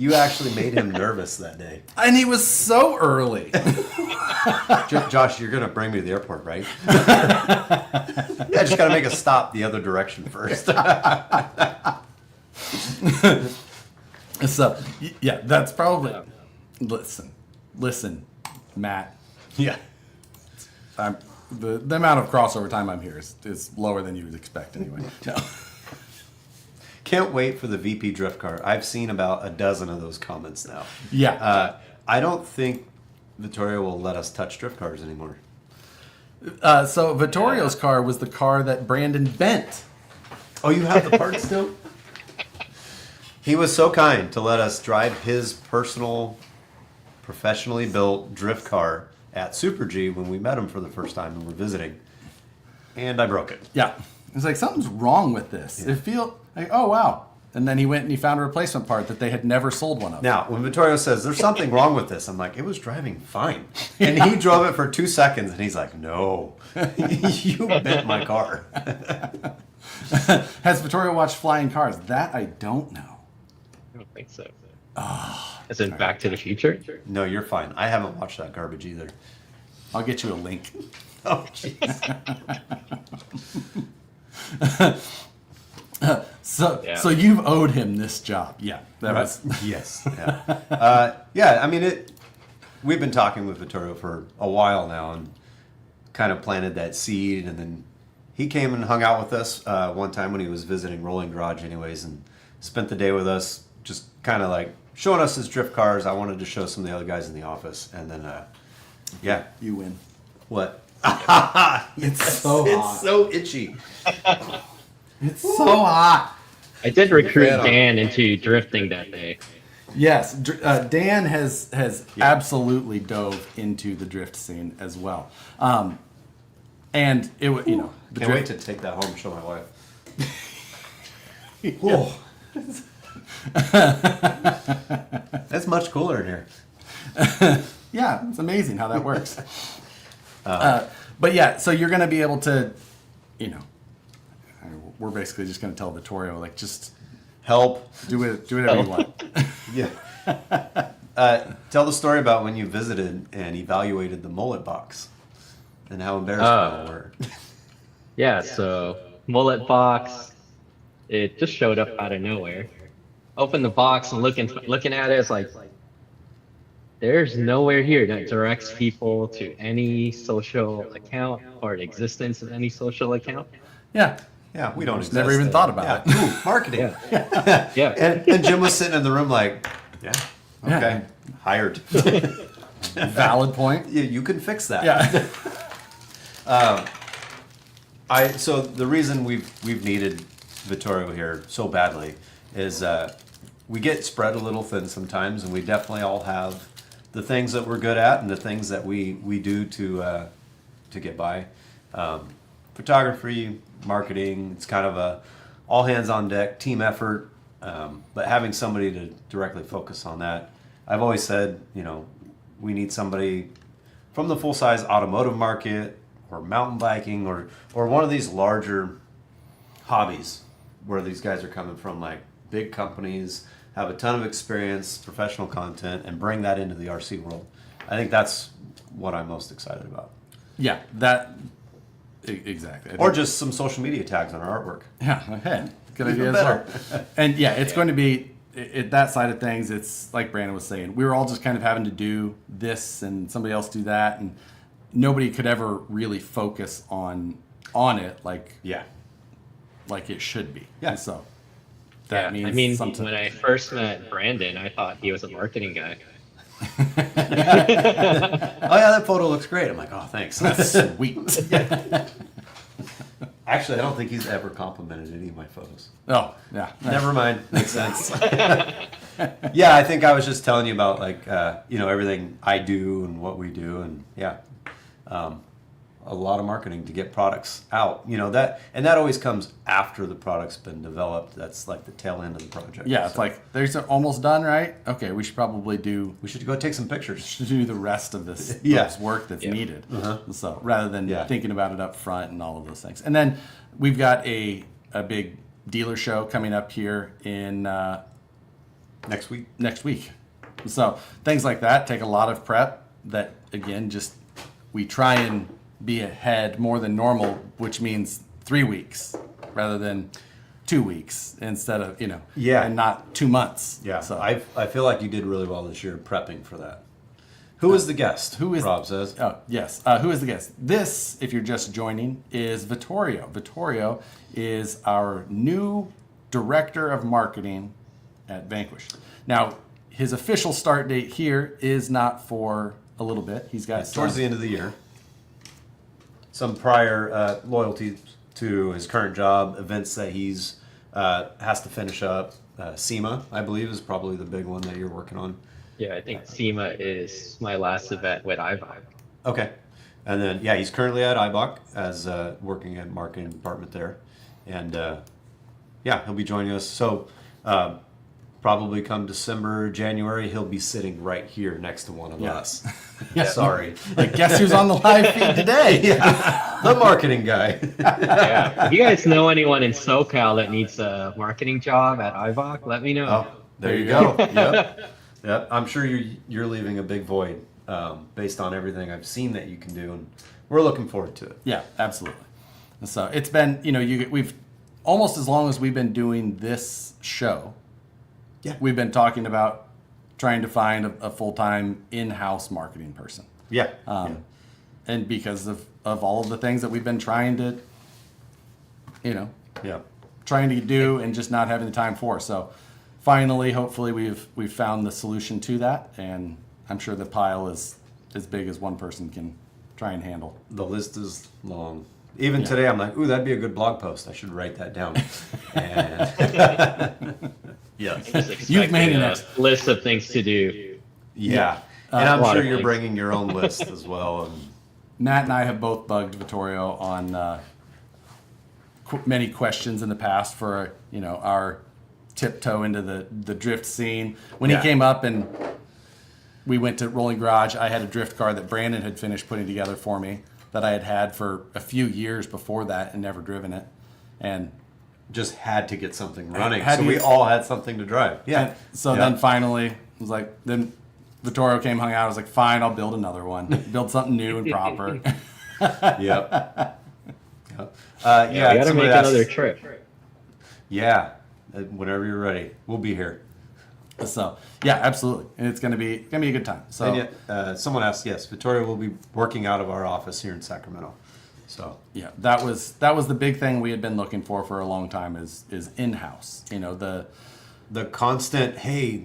you actually made him nervous that day. And he was so early. Josh, you're going to bring me to the airport, right? Yeah, just got to make a stop the other direction first. So, yeah, that's probably. Listen, Matt. Yeah. The amount of crossover time I'm here is lower than you would expect anyway. No. Can't wait for the VP drift car. I've seen about a dozen of those comments now. Yeah. I don't think Vittorio will let us touch drift cars anymore. So Vittorio's car was the car that Brandon bent. Oh, you have the parts still? He was so kind to let us drive his personal, professionally built drift car at Super G when we met him for the first time and we're visiting. And I broke it. Yeah. It's like, something's wrong with this. Yeah. It feel like, oh, wow. And then he went and he found a replacement part that they had never sold one of. Now, when Vittorio says, there's something wrong with this, I'm like, it was driving fine. And he drove it for 2 seconds and he's like, no, you bent my car. Has Vittorio watched Flying Cars? That I don't know. I don't think so. Is it Back to the Future? No, you're fine. I haven't watched that garbage either. I'll get you a link. Oh, jeez. So you've owed him this job. Yeah. That was. Yes. Yeah. Yeah. I mean, we've been talking with Vittorio for a while now, and kind of planted that seed. And then he came and hung out with us one time when he was visiting Rolling Garage, anyways, and spent the day with us, just kind of like showing us his drift cars. I wanted to show some of the other guys in the office, and then yeah, You win. what? It's so hot. It's so itchy. It's so hot. I did recruit Fan on. Dan into drifting that day. Yes, Dan has absolutely dove into the drift scene as well, and it was the Can't wait drift. to take that home and show my wife. Oh. That's much cooler in here. Yeah, it's amazing how that works. But yeah, so you're going to be able to, we're basically just going to tell Vittorio, like, just Help. do whatever you want. Yeah. Tell the story about when you visited and evaluated the Mullet box. and how embarrassed we all were. Yeah, so Mullet box, it just showed up out of nowhere. Open the box and looking at it, it's like there's nowhere here that directs people to any social account or the existence of any social account. Yeah. Yeah, we don't exist. Never even thought about it. Ooh, marketing. Yeah. Yeah. And Jim was sitting in the room like, yeah, okay, Yeah. hired. Valid point. Yeah, you can fix that. Yeah. So the reason we've needed Vittorio here so badly is we get spread a little thin sometimes, and we definitely all have the things that we're good at and the things that we do to get by. Photography, marketing, it's kind of a all hands on deck team effort. But having somebody to directly focus on that, I've always said, we need somebody from the full size automotive market or mountain biking or one of these larger hobbies where these guys are coming from, like big companies, have a ton of experience, professional content, and bring that into the RC world. I think that's what I'm most excited about. Yeah, exactly. Or just some social media tags on our artwork. Yeah, okay. Good Even idea better. as well. And yeah, it's going to be, that side of things, it's like Brandon was saying, we were all just kind of having to do this and somebody else do that, and nobody could ever really focus on it like it should be. Yeah. And so that means I mean, something. when I first met Brandon, I thought he was a marketing guy. Oh yeah, that photo looks great. I'm like, oh, thanks. Sweet. Actually, I don't think he's ever complimented any of my photos. Oh, yeah. Never mind. Makes sense. Yeah, I think I was just telling you about everything I do and what we do, and a lot of marketing to get products out. That always comes after the product's been developed. That's like the tail end of the project. Yeah, it's like, there's almost done, right? Okay, we should probably we should go take some pictures. do the rest of this work that's needed. So rather than thinking about it up front and all of those things. And then we've got a big dealer show coming up here in Next week. So things like that take a lot of prep that, again, just we try and be ahead more than normal, which means 3 weeks rather than 2 weeks instead of, and not 2 months. Yeah, So I feel like you did really well this year prepping for that. Who is the guest? Rob says. Oh, yes. Who is the guest? This, if you're just joining, is Vittorio. Vittorio is our new director of marketing at Vanquish. Now, his official start date here is not for a little bit. He's got Towards the end of the year. Some prior loyalty to his current job, events that he's has to finish up. SEMA, I believe, is probably the big one that you're working on. Yeah, I think SEMA is my last event with iVibe. Okay. And then, he's currently at IBOC as working at marketing department there. And, he'll be joining us. So, probably come December, January, he'll be sitting right here next to one of us. Yeah. Sorry. Like, guess who's on the live feed today? The marketing guy. Yeah. If you guys know anyone in SoCal that needs a marketing job at iVoc, let me know. Oh, there you go. Yep. I'm sure you're leaving a big void based on everything I've seen that you can do, and we're looking forward to it. Yeah, absolutely. So it's been, we've almost as long as we've been doing this show. Yeah. We've been talking about trying to find a full-time in-house marketing person. Yeah. And because of all of the things that we've been trying to, trying to do and just not having the time for. So finally, hopefully we've found the solution to that, and I'm sure the pile is as big as one person can try and handle. The list is long. Even today, I'm like, ooh, that'd be a good blog post. I should write that down. Just You've made expecting an a list of things to do. Yeah. And I'm a lot sure of you're things. bringing your own list as well. And Matt and I have both bugged Vittorio on many questions in the past for our tiptoe into the drift scene. When he came up and we went to Rolling Garage, I had a drift car that Brandon had finished putting together for me that I had had for a few years before that and never driven it. And just had to get something running. Had So to we get- all had something to drive. and so then finally, it was like, then Vittorio came, hung out. I was like, fine, I'll build another one. Build something new and proper. Yep. Yep. Yeah, Yeah, we gotta somebody make asked- another trip. Yeah, whenever you're ready, we'll be here. So yeah, absolutely, and it's gonna be a good time. So And yet, someone asked, yes, Vittorio will be working out of our office here in Sacramento. So yeah, that was the big thing we had been looking for a long time is in-house. You know, the constant, hey,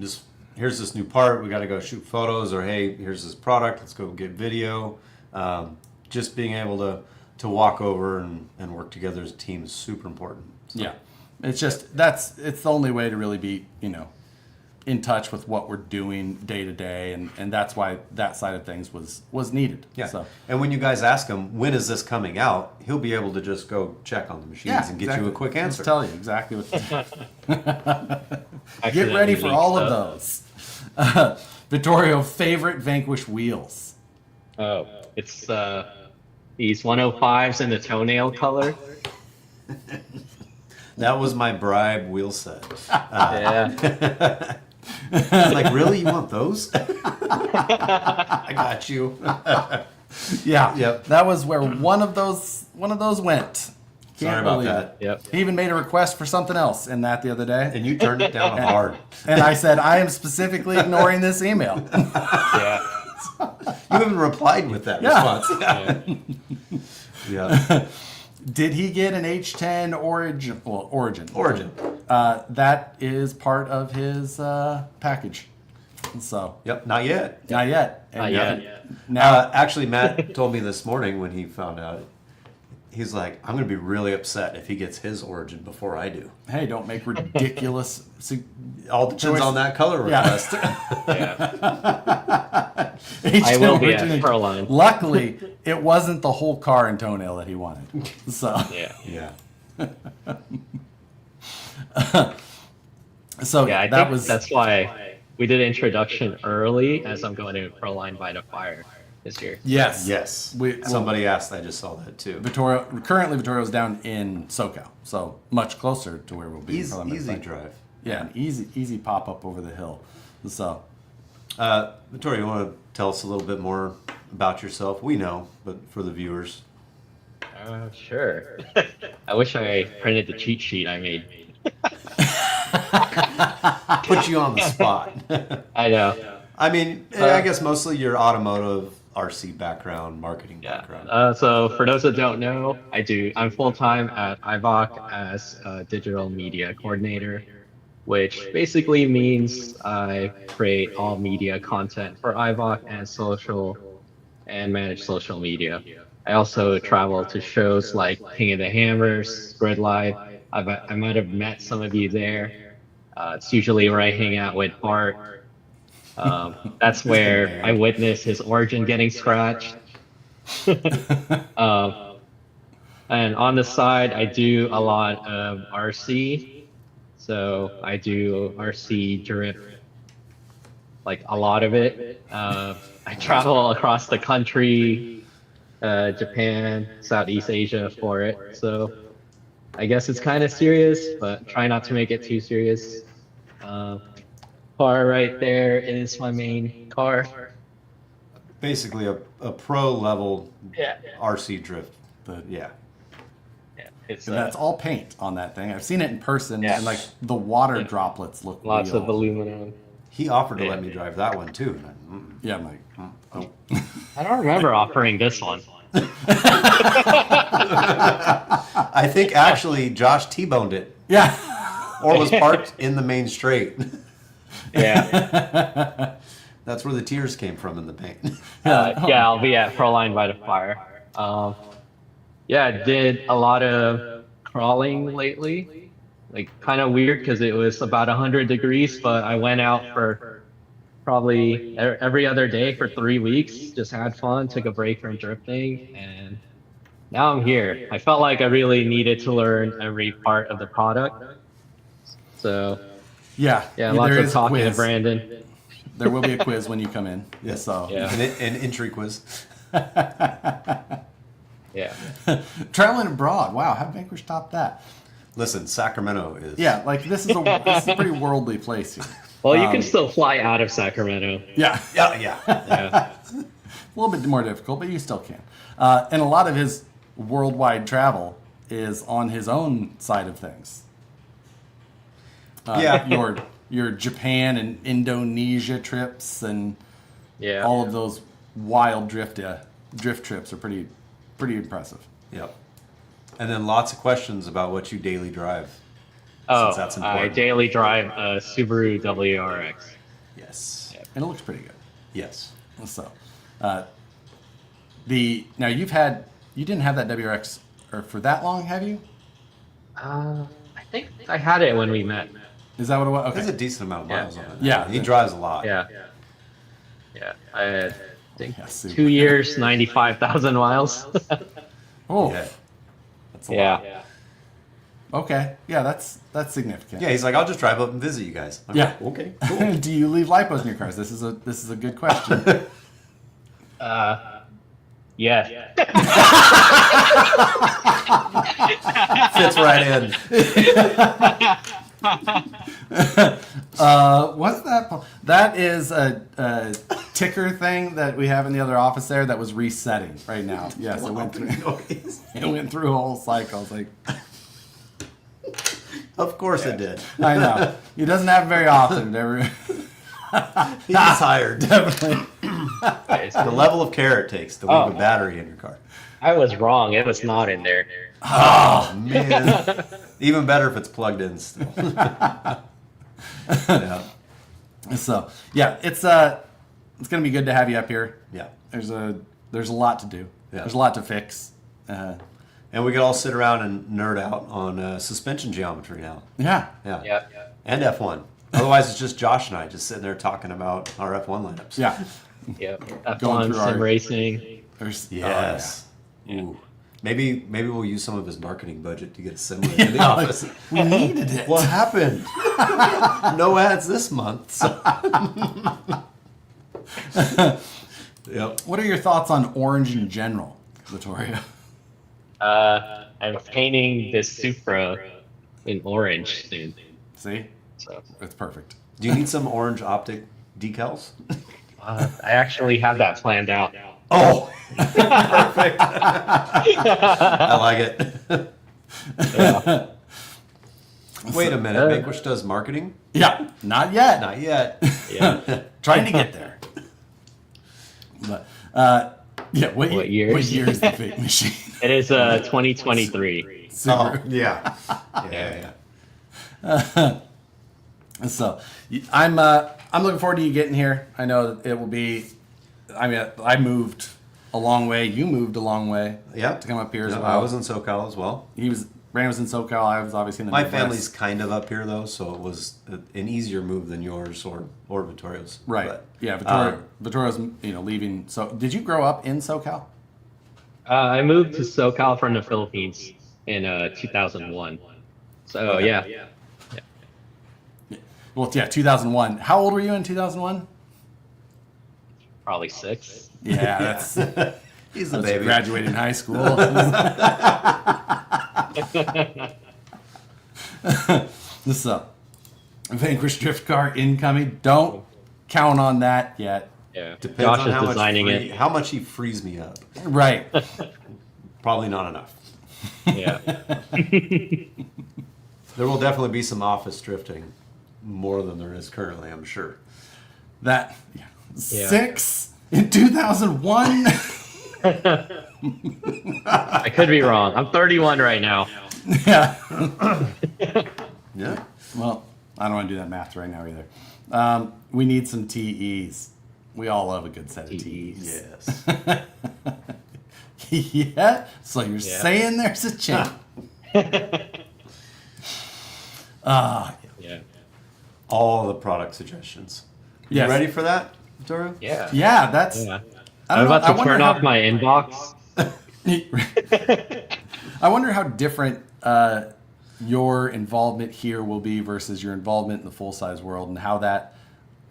here's this new part, we got to go shoot photos, or hey, here's this product, let's go get video. Just being able to walk over and work together as a team is super important. So, yeah, it's just it's the only way to really be, you know, in touch with what we're doing day to day, and that's why that side of things was needed. Yeah. So And when you guys ask him, when is this coming out, he'll be able to just go check on the machines and get you a quick answer. Just tell you exactly what. Get Accidentally ready for leaked all of stuff. those. Vittorio, favorite Vanquish wheels. Oh, it's these 105s in the toenail color. That was my bribe wheel set. Yeah. Like, really? You want those? I got you. Yeah. Yep. That was where one of those went. Sorry Can't about believe that. it. Yep. He even made a request for something else in that the other day. And you turned it down hard. And I said, I am specifically ignoring this email. Yeah. You even replied with that response. Yeah. Did he get an H10 Origin? Well, Origin. Origin. That is part of his package. So, Yep. Not yet. not yet. Not And yet. Now, Actually, Matt told me this morning when he found out. He's like, I'm going to be really upset if he gets his Origin before I do. hey, don't make ridiculous. All depends Choice. on that color Yeah. request. Yeah. H10 I will be at Origin. Proline. Luckily, it wasn't the whole car and toenail that he wanted. So, Yeah. Yeah. so Yeah, I that think was that's why we did introduction early, as I'm going to Proline by the Fire this year. yes, Yes. We, Somebody asked. I just saw that too. Vittorio's down in SoCal, so much closer to where we'll be. Easy, Probably easy like- drive. Yeah, an easy pop up over the hill. So, Vittorio, you want to tell us a little bit more about yourself? We know, but for the viewers. Sure. I wish I printed the cheat sheet I made. Put you on the spot. I know. I mean, I guess mostly your automotive RC background, marketing background. So for those that don't know, I'm full-time at IVOC as a digital media coordinator, which basically means I create all media content for IVOC and social and manage social media. I also travel to shows like King of the Hammers, Grid Live. I might have met some of you there. It's usually where I hang out with Bart. That's where I witnessed his Origin getting scratched. And on the side, I do a lot of RC. So I do RC drift, like a lot of it. I travel across the country, Japan, Southeast Asia for it. So I guess it's kind of serious, but try not to make it too serious. Car right there is my main car. Basically, a pro level Yeah. RC drift. Yeah. It's and that's all paint on that thing. I've seen it in person, Yeah. and like the water droplets look lots real. of aluminum. He offered to Yeah. let me drive that one too. And Yeah, I'm like, oh. I don't remember offering this one. I think actually Josh T-boned it Yeah. or was parked in the main straight. Yeah. That's where the tears came from in the paint. Yeah, I'll be at Proline by the Fire. Yeah, I did a lot of crawling lately. Like kind of weird because it was about 100 degrees, but I went out for probably every other day for 3 weeks. Just had fun, took a break from drifting, and now I'm here. I felt like I really needed to learn every part of the product. So Yeah. yeah, there lots of is a talking to quiz. Brandon. There will be a quiz when you come in. Yeah. So Yeah. An entry quiz. Yeah. traveling abroad. Wow, how did Vanquish top that? Listen, Sacramento is. Yeah, like this is a pretty worldly place here. Well, you can still fly out of Sacramento. Yeah. Yeah, yeah. Yeah. A little bit more difficult, but you still can. And a lot of his worldwide travel is on his own side of things. Yeah. Your Japan and Indonesia trips and Yeah. all of those wild drift trips are pretty impressive. Yep. And then lots of questions about what you daily drive. Oh, Since that's I important. daily drive a Subaru WRX. Yes. And it looks pretty good. Yes. So, now you didn't have that WRX for that long, have you? I think I had it when we met. Is that what it was? There's a Okay. decent amount of miles on it. Yeah. He drives a lot. Yeah. Yeah. I had, I think Yeah, super. 2 years, 95,000 miles. Oh, Yeah. that's a lot. yeah. Okay. Yeah, that's significant. Yeah, he's like, I'll just drive up and visit you guys. I'm Yeah. like, okay. Cool. Do you leave lipos in your cars? This is a good question. Yeah. Fits right in. What's that? That is a ticker thing that we have in the other office there that was resetting right now. Yes, it went through. It went through a whole cycle. It's like, Of course it did. I know it doesn't happen very often. He's hired. Definitely. The level of care it takes to leave a battery in your car. I was wrong. It was not in there. Oh, man. Even better if it's plugged in still. Yeah. So yeah, it's gonna be good to have you up here. Yeah. There's a lot to do. Yeah. There's a lot to fix. And we could all sit around and nerd out on suspension geometry now. Yeah. Yeah. Yeah. And F1. Otherwise, it's just Josh and I just sitting there talking about our F1 lineups. Yeah. Yeah. Going F1 through our- sim racing. There's, Yes. Oh, yeah. Ooh. Maybe we'll use some of his marketing budget to get a similar in the office. We needed it. What happened? No ads this month. So. Yep. What are your thoughts on orange in general, Vittorio? I'm painting this Supra in orange soon. See, So it's perfect. Do you need some orange optic decals? I actually have that planned out. Oh, perfect. I like it. Yeah. Wait a minute. Vanquish does marketing? Yeah, not yet. Not yet. Yeah. Trying to get there. But yeah, what year What is year is the fake machine? It is 2023. Oh, yeah. Yeah. So I'm looking forward to you getting here. I know that it will be. I mean, I moved a long way. You moved a long way. Yeah. To come up here as No, well. I was in SoCal as well. Brandon was in SoCal. I was obviously in the My Midwest. family's kind of up here though, so it was an easier move than yours or Vittorio's. Right. But, Yeah, Vittorio's leaving. So did you grow up in SoCal? I moved to SoCal from the Philippines in 2001. So Okay. yeah. Well, yeah, 2001. How old were you in 2001? Probably 6. Yeah, that's he's a that's baby. graduating high school. So, Vanquish drift car incoming. Don't count on that yet. Yeah. Depends Josh on is how designing much it. how much he frees me up. Right. Probably not enough. Yeah. There will definitely be some office drifting, more than there is currently, I'm sure. That 6 in 2001. I could be wrong. I'm 31 right now. Yeah. Yeah. Well, I don't want to do that math right now either. We need some TEs. We all love a good set of TEs. Yes. Yeah. So you're saying there's a chance. Yeah. All the product suggestions. You Yes. ready for that, Vittorio? Yeah. Yeah, that's. Yeah. I I'm don't know, about to turn off my inbox. I wonder how different your involvement here will be versus your involvement in the full size world, and how that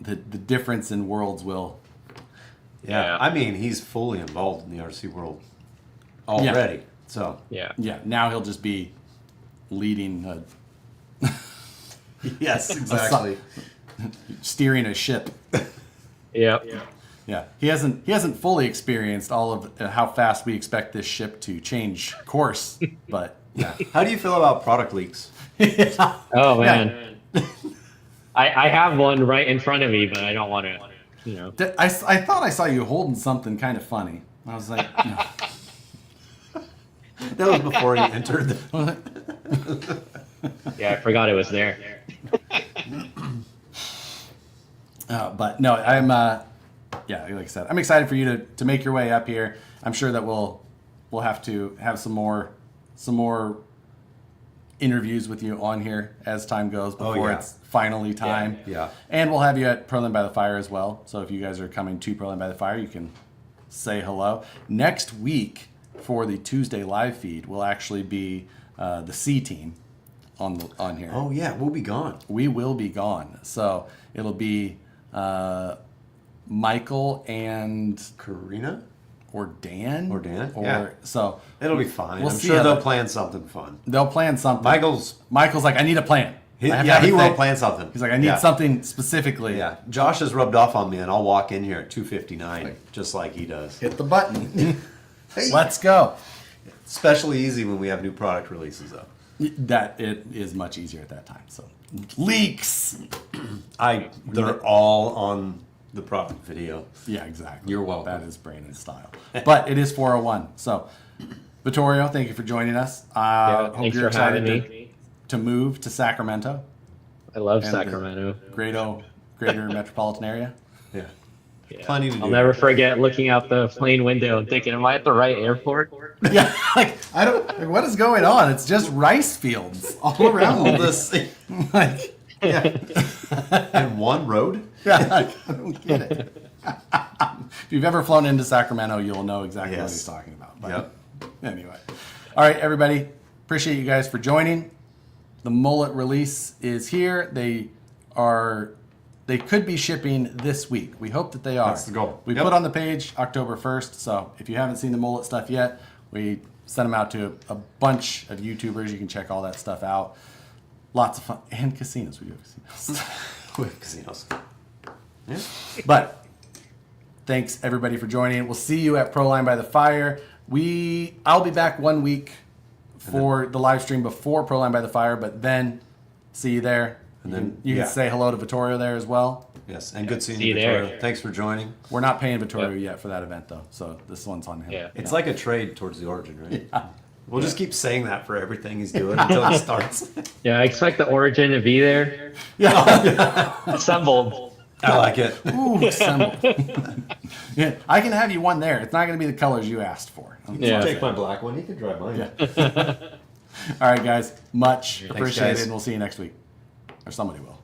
the difference in worlds will. Yeah. I mean, he's fully involved in the RC world already. So, Yeah. Yeah. Now he'll just be leading, yes, exactly. steering a ship. Yep. Yeah, he hasn't fully experienced all of how fast we expect this ship to change course, but yeah. How do you feel about product leaks? Oh man, I have one right in front of me, but I don't want to. You know. I thought I saw you holding something kind of funny. I was like, no. That was before he entered. Yeah, I forgot it was there. But no, I'm yeah, like I said, I'm excited for you to make your way up here. I'm sure that we'll have to have some more interviews with you on here as time goes before yeah. it's finally time. Yeah. And we'll have you at Proline by the Fire as well. So if you guys are coming to Proline by the Fire, you can say hello. Next week for the Tuesday live feed will actually be the C team on here. Oh yeah, we'll be gone. We will be gone. So it'll be Michael and Karina or Dan. Yeah. So It'll be fine. We'll I'm see sure how they'll that- plan something fun. They'll plan something. Michael's like, I need a plan. he, I have to yeah, have a he will thing. plan something. He's like, I need Yeah. something specifically. Yeah, Josh has rubbed off on me, and I'll walk in here at 2:59, just like he does. Hit the button. Let's go. Especially easy when we have new product releases, though. That it is much easier at that time. So leaks. They're all on the product video. Yeah, exactly. You're welcome. That is Brandon's style. But it is 401. So Vittorio, thank you for joining us. Hope thanks you're for having excited me. to move to Sacramento. I love And Sacramento. Greater metropolitan area. Yeah, Yeah. plenty to do. I'll never forget looking out the plane window and thinking, "Am I at the right airport?" Yeah, like I don't. Like, what is going on? It's just rice fields all around all this. this. Like, Yeah, and one road. yeah, like, I don't get it. If you've ever flown into Sacramento, you'll know exactly what Yes. he's talking about. But Yep. anyway, all right, everybody. Appreciate you guys for joining. The Mullet release is here. They could be shipping this week. We hope that they are. That's the goal. We Yep. put on the page October 1st. So if you haven't seen the Mullet stuff yet, we sent them out to a bunch of YouTubers. You can check all that stuff out. Lots of fun. And casinos. We do casinos. With casinos. Yeah. But thanks everybody for joining. We'll see you at Proline by the Fire. I'll be back 1 week for the live stream before Proline by the Fire, but then see you there. And then you can say hello to Vittorio there as well. Yes, and good seeing See you, you there. Vittorio. Thanks for joining. We're not paying Vittorio yet for that event though, so this one's on him. Yeah. It's like a trade towards the origin, right? Yeah. We'll just keep saying that for everything he's doing until it starts. Yeah, I expect the Origin to be there, Yeah. assembled. I like it. Ooh, assemble. Yeah, I can have you one there. It's not going to be the colors you asked for. Yeah. Take my black one. You can drive mine. All right, guys. Much Thanks, appreciated. guys. And we'll see you next week. Or somebody will.